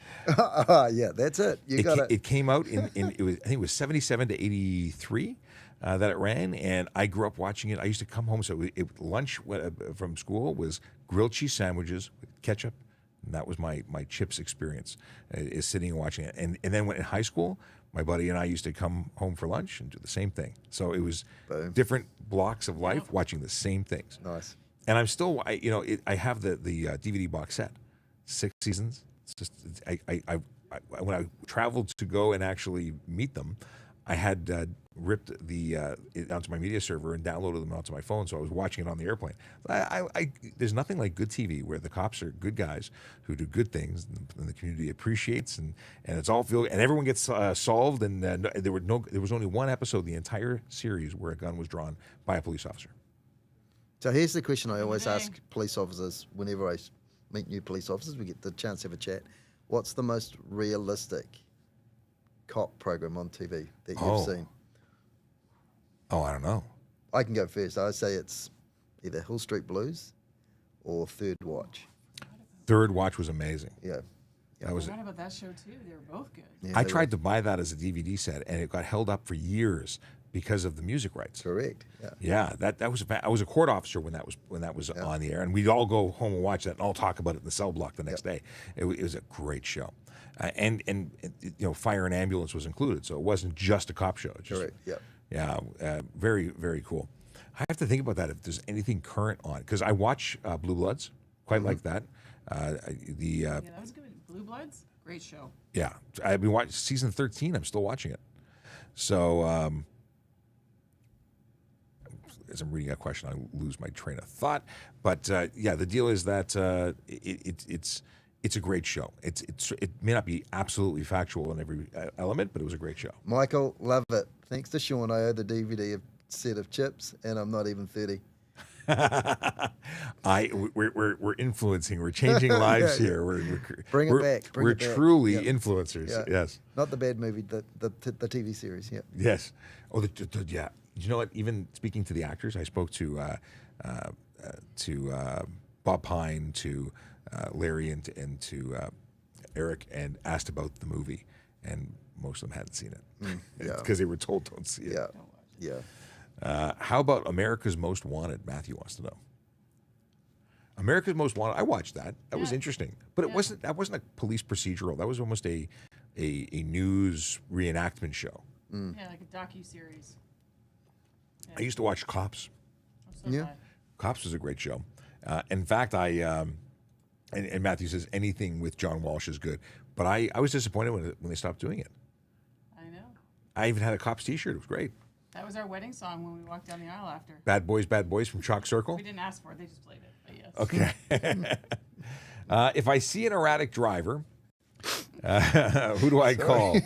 Yeah, that's it. It came out I think it was 77 to 83 that it ran, and I grew up watching it. I used to come home, so lunch from school was grilled cheese sandwiches with ketchup, and that was my Chips experience, is sitting and watching it. And then in high school, my buddy and I used to come home for lunch and do the same thing. So it was different blocks of life watching the same things. Nice. And I'm still, I have the DVD box set, 6 seasons. It's just, when I traveled to go and actually meet them, I had ripped it onto my media server and downloaded them onto my phone, so I was watching it on the airplane. There's nothing like good TV where the cops are good guys who do good things, and the community appreciates, and it's all and everyone gets solved. And there was only one episode the entire series where a gun was drawn by a police officer. So here's the question I always Dang. ask police officers whenever I meet new police officers. We get the chance to have a chat. What's the most realistic cop program on TV that you've seen? Oh, I don't know. I can go first. I say it's either Hill Street Blues or Third Watch. Third Watch was amazing. Yeah. That was. I forgot about that show too. They were both good. Yeah, I they tried to buy that as a DVD set, and it got held up for years because of the music rights. Correct. Yeah. Yeah, that was. I was a court officer when that was on the air, and we'd all go home and watch that, and all talk about it in the cell block the next day. It was a great show, and fire and ambulance was included, so it wasn't just a cop show. Correct. Yeah. Yeah, very, very cool. I have to think about that if there's anything current on, because I watch Blue Bloods, quite like that. Yeah, that was good. Blue Bloods, great show. Yeah, I've been watching season 13. I'm still watching it. So as I'm reading that question, I lose my train of thought. But yeah, the deal is that it's a great show. It may not be absolutely factual in every element, but it was a great show. Michael, love it. Thanks to Sean, I owe the DVD a set of chips, and I'm not even 30. We're influencing. We're changing lives Yeah. here. Bring it back. Bring we're it back. truly Yeah. influencers. Yeah. Yes. Not the bad movie, the TV series. Yeah. Yes. Oh, yeah. You know what? Even speaking to the actors, I spoke to Bob Pine, to Larry, and to Eric, and asked about the movie, and most of them hadn't seen it yeah. because they were told don't see it. Yeah. Yeah. How about America's Most Wanted? Matthew wants to know. America's Most Wanted. I watched that. That was Yeah. interesting, but that wasn't a police procedural. That was almost a news reenactment show. Yeah, like a docu-series. Yeah. I used to watch Cops. I'm so Yeah. glad. Cops was a great show. In fact, and Matthew says anything with John Walsh is good, but I was disappointed when they stopped doing it. I know. I even had a Cops T-shirt. It was great. That was our wedding song when we walked down the aisle after. Bad Boys from Chalk Circle. We didn't ask for it; they just played it. But yes. Okay. If I see an erratic driver, who do I call?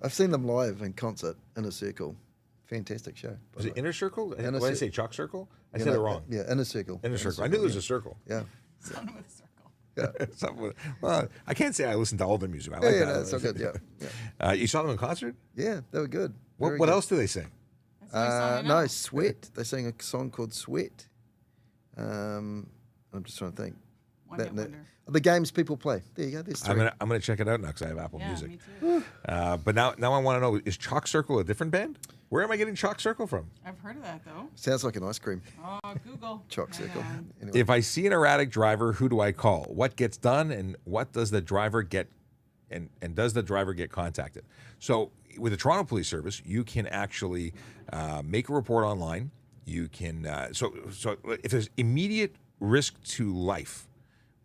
I've seen them live in concert in a circle. Fantastic show. by Was the it way. Inner Circle? Inner What did I Cir- say? Chalk Circle? I You said it know, wrong. Yeah, in a circle. Inner Circle. I knew there was a circle. Yeah. Something with a circle. Something with- well, I can't say I listen to all their music. I like Yeah, that. no, it's all good. Yeah. Yeah. You saw them in concert? Yeah, they were good. Very What good. else do they sing? That's the only song I know. No, Sweat. They sang a song called Sweat. I'm just trying to think. One Hit Wonder. The games people play. There you go. There's three. I'm gonna check it out now because I have Apple Yeah, Music. me too. But now I want to know: is Chalk Circle a different band? Where am I getting Chalk Circle from? I've heard of that though. Sounds like an ice cream. Oh, Google. Chalk Hang circle. on. Anyway. If I see an erratic driver, who do I call? What gets done, and what does the driver get? And does the driver get contacted? So with the Toronto Police Service, you can actually make a report online. You can so if there's immediate risk to life,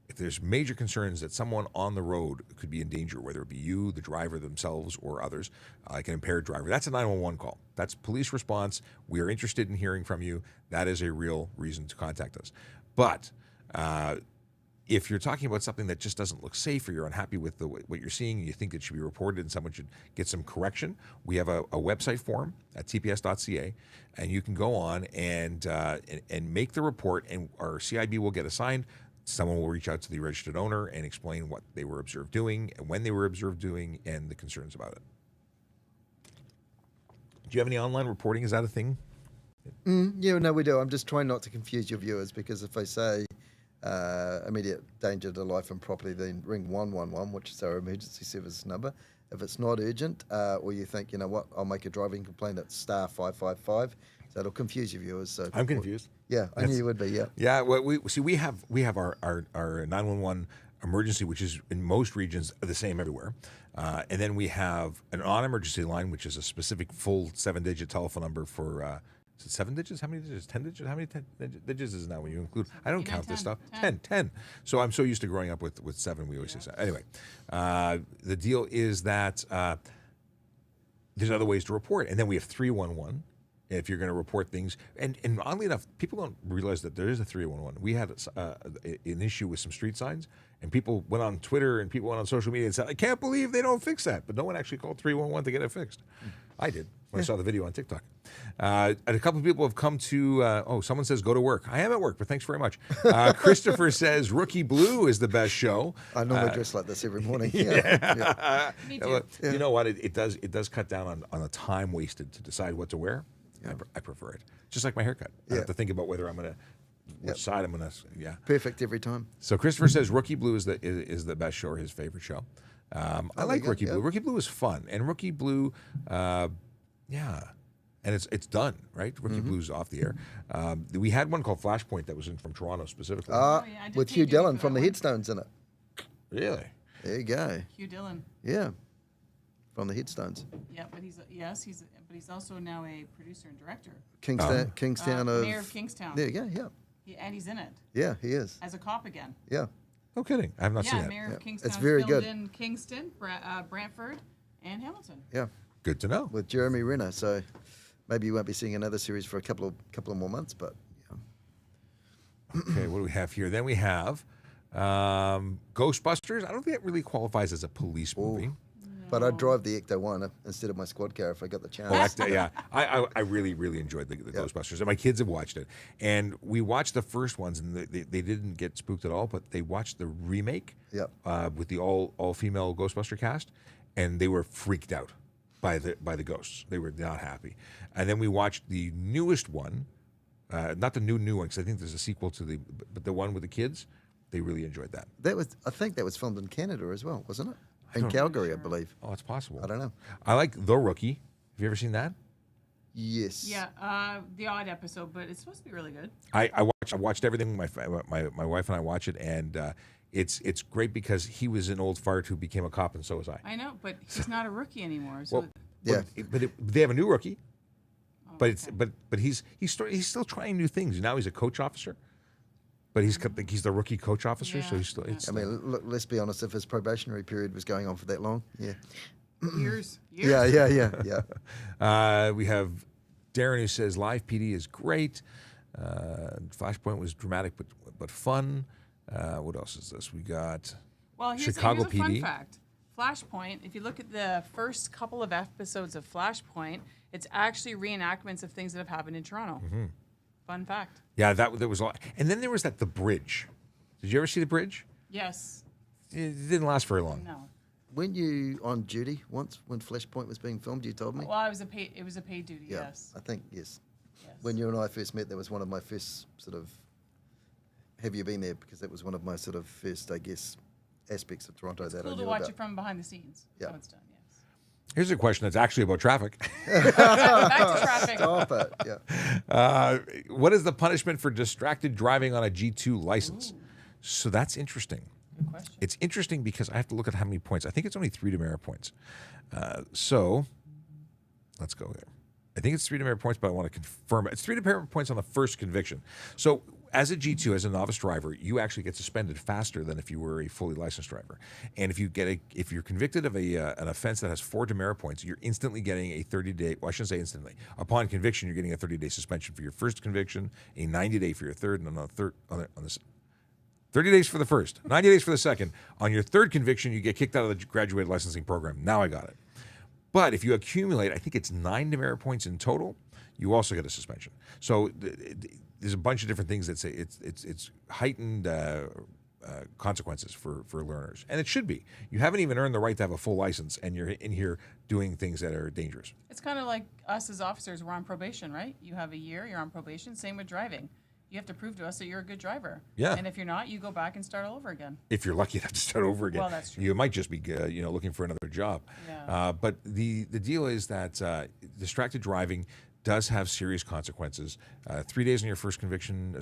if there's major concerns that someone on the road could be in danger, whether it be you, the driver themselves, or others, like an impaired driver, that's a 911 call. That's police response. We are interested in hearing from you. That is a real reason to contact us. But if you're talking about something that just doesn't look safe, or you're unhappy with what you're seeing, and you think it should be reported and someone should get some correction, we have a website form at tps.ca, and you can go on and make the report, and our CIB will get assigned. Someone will reach out to the registered owner and explain what they were observed doing, and when they were observed doing, and the concerns about it. Do you have any online reporting? Is that a thing? Yeah, no, we do. I'm just trying not to confuse your viewers, because if I say immediate danger to life and property, then ring 111, which is our emergency service number. If it's not urgent, or you think, you know what, I'll make a driving complaint at star 555. So it'll confuse your viewers. So I'm confused. Yeah, I knew you would be. Yeah. Yeah, well, we have our 911 emergency, which is in most regions the same everywhere, and then we have an non-emergency line, which is a specific full 7-digit telephone number for. Is it 7 digits? How many digits? 10 digits? How many digits is it now when you include? I don't count this stuff. 10. So I'm so used to growing up with 7. We always say 7. Anyway, the deal is that there's other ways to report. And then we have 311 if you're going to report things. And oddly enough, people don't realize that there is a 311. We had an issue with some street signs, and people went on Twitter and people went on social media and said, I can't believe they don't fix that. But no one actually called 311 to get it fixed. I did when I saw the video on TikTok. And a couple of people have come to, someone says go to work. I am at work, but thanks very much. Christopher says Rookie Blue is the best show. I normally dress like this every morning. Me too. Look, you know what? It does cut down on the time wasted to decide what to wear. I prefer it. Just like my haircut. I have to think about whether I'm going to, which side I'm going to, Perfect every time. So Christopher says Rookie Blue is the best show or his favorite show. I like Rookie Blue. Rookie Blue is fun. And Rookie Blue, and it's done, right? Rookie Blue's off the air. We had one called Flashpoint that was from Toronto specifically. I did With pay Hugh duty Dillon for from that the one. Headstones in it. Really? There you go. Hugh Dillon. Yeah. From the Headstones. Yeah, but he's also now a producer and director. Kingstown of... Mayor of Kingstown. There you go, And he's in it Yeah, he is. as a cop again. Yeah. No kidding. I have not seen Yeah, it. Mayor of Kingstown. It's very filmed good. in Kingston, Brantford, and Hamilton. Yeah. Good to know. With Jeremy Renner. So maybe you won't be seeing another series for a couple of more months, but Okay, what do we have here? Then we have Ghostbusters. I don't think that really qualifies as a police movie. But I'd drive the Ecto One instead of my squad car if I got the chance. I really, really enjoyed the Ghostbusters. And my kids have watched it. And we watched the first ones, and they didn't get spooked at all, but they watched the remake with the all-female Ghostbuster cast, and they were freaked out by the ghosts. They were not happy. And then we watched the newest one, not the new one, because I think there's a sequel to but the one with the kids. They really enjoyed that. I think that was filmed in Canada as well, wasn't it? In Calgary, I believe. Oh, it's possible. I don't know. I like The Rookie. Have you ever seen that? Yes. Yeah, the odd episode, but it's supposed to be really good. I watched everything. My wife and I watch it, and it's great because he was an old fart who became a cop, and so was I. I know, but he's not a rookie anymore. So Well, but they have a new rookie. But he's still trying new things. Now he's a coach officer. But he's the rookie coach officer, so he's still. I mean, look, let's be honest. If his probationary period was going on for that long, years. yeah. We have Darren who says live PD is great. Flashpoint was dramatic but fun. What else is this? We got Well, here's Chicago a fun PD. fact. Flashpoint, if you look at the first couple of episodes of Flashpoint, it's actually reenactments of things that have happened in Toronto. Fun fact. Yeah, there was a lot. And then there was The Bridge. Did you ever see The Bridge? Yes. It didn't last very long. No. When you on duty once when Flashpoint was being filmed, you told me. Well, it was a paid duty, yes. I think yes. Yes. When you and I first met, that was one of my first sort of. Have you been there? Because that was one of my sort of first, I guess, aspects of Toronto that I Cool knew to watch about. it from behind the scenes. Yeah. How it's done, yes. Here's a question that's actually about traffic. Back to traffic. Stop it. Yeah. What is the punishment for distracted driving on a G2 license? So that's interesting. Good question. It's interesting because I have to look at how many points. I think it's only 3 demerit points. So let's go there. I think it's 3 demerit points, but I want to confirm it. It's 3 demerit points on the first conviction. So as a G2, as a novice driver, you actually get suspended faster than if you were a fully licensed driver. And if you're convicted of an offense that has 4 demerit points, you're instantly getting a 30-day. Well, I shouldn't say instantly. Upon conviction, you're getting a 30-day suspension for your first conviction, a 90-day for your third, and on the 30 days for the first, 90 days for the second. On your third conviction, you get kicked out of the graduated licensing program. Now I got it. But if you accumulate, I think it's 9 demerit points in total, you also get a suspension. So there's a bunch of different things that say it's heightened consequences for learners, and it should be. You haven't even earned the right to have a full license, and you're in here doing things that are dangerous. It's kind of like us as officers. We're on probation, right? You have a year. You're on probation. Same with driving. You have to prove to us that you're a good driver. Yeah. And if you're not, you go back and start all over again. If you're lucky enough to start over again, Well, that's true. You might just be looking for another job. Yeah. But the deal is that distracted driving does have serious consequences. 3 days on your first conviction,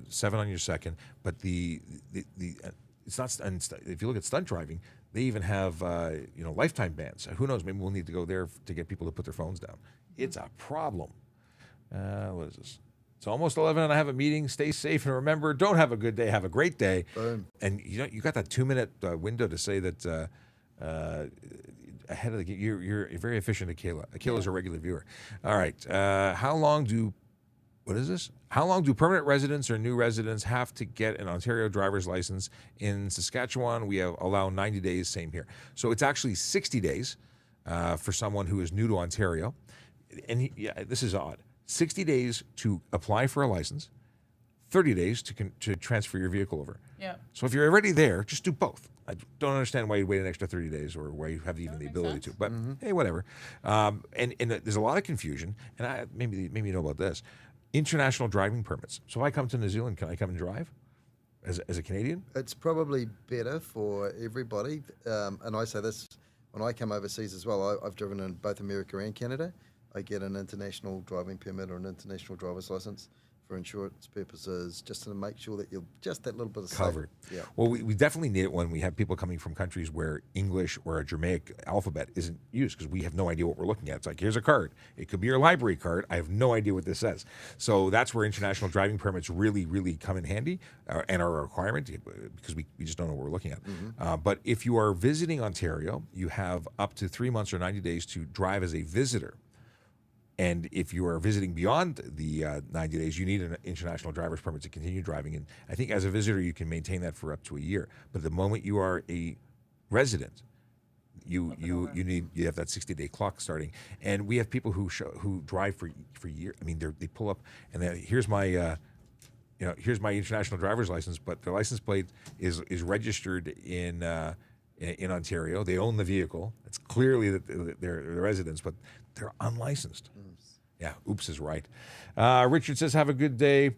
7 on your second. But it's not. And if you look at stunt driving, they even have lifetime bans. Who knows? Maybe we'll need to go there to get people to put their phones down. It's a problem. What is this? It's almost 11 and I have a meeting. Stay safe and remember, don't have a good day, have a great day. Boom. And you got that 2-minute window to say that ahead of the game. You're very efficient, Akela. Akela's a regular viewer. All right. How long do permanent residents or new residents have to get an Ontario driver's license? In Saskatchewan, we allow 90 days, same here. So it's actually 60 days for someone who is new to Ontario. And this is odd. 60 days to apply for a license, 30 days to transfer your vehicle over. Yeah. So if you're already there, just do both. I don't understand why you wait an extra 30 days or why you have even the ability to. But hey, whatever. And there's a lot of confusion. And maybe you know about this. International driving permits. So if I come to New Zealand, can I come and drive as a Canadian? It's probably better for everybody. And I say this when I come overseas as well. I've driven in both America and Canada. I get an international driving permit or an international driver's license for insurance purposes, just to make sure that you're just that little bit of Covered. Yeah. Well, we definitely need it when we have people coming from countries where English or a Germanic alphabet isn't used, because we have no idea what we're looking at. It's like, here's a card. It could be your library card. I have no idea what this says. So that's where international driving permits really, really come in handy and are a requirement, because we just don't know what we're looking at. But if you are visiting Ontario, you have up to 3 months or 90 days to drive as a visitor. And if you are visiting beyond the 90 days, you need an international driver's permit to continue driving. And I think as a visitor, you can maintain that for up to a year. But the moment you are a resident, you have that 60-day clock starting. And we have people who drive for years. I mean, they pull up and here's my international driver's license, but their license plate is registered in Ontario. They own the vehicle. It's clearly that they're residents, but they're unlicensed. Yeah, oops is right. Richard says, have a good day.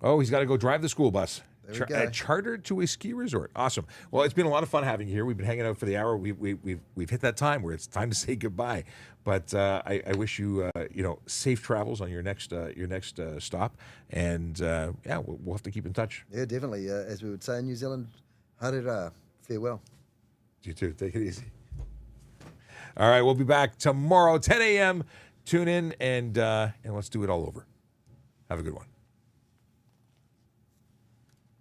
Oh, he's got to go drive the school bus. Chartered to a ski resort. Awesome. Well, it's been a lot of fun having you here. We've been hanging out for the hour. We've hit that time where it's time to say goodbye. But I wish you safe travels on your next stop. And we'll have to keep in touch. Yeah, definitely. As we would say in New Zealand, harera, farewell. You too. Take it easy. All right, we'll be back tomorrow, 10 a.m. Tune in and let's do it all over. Have a good one.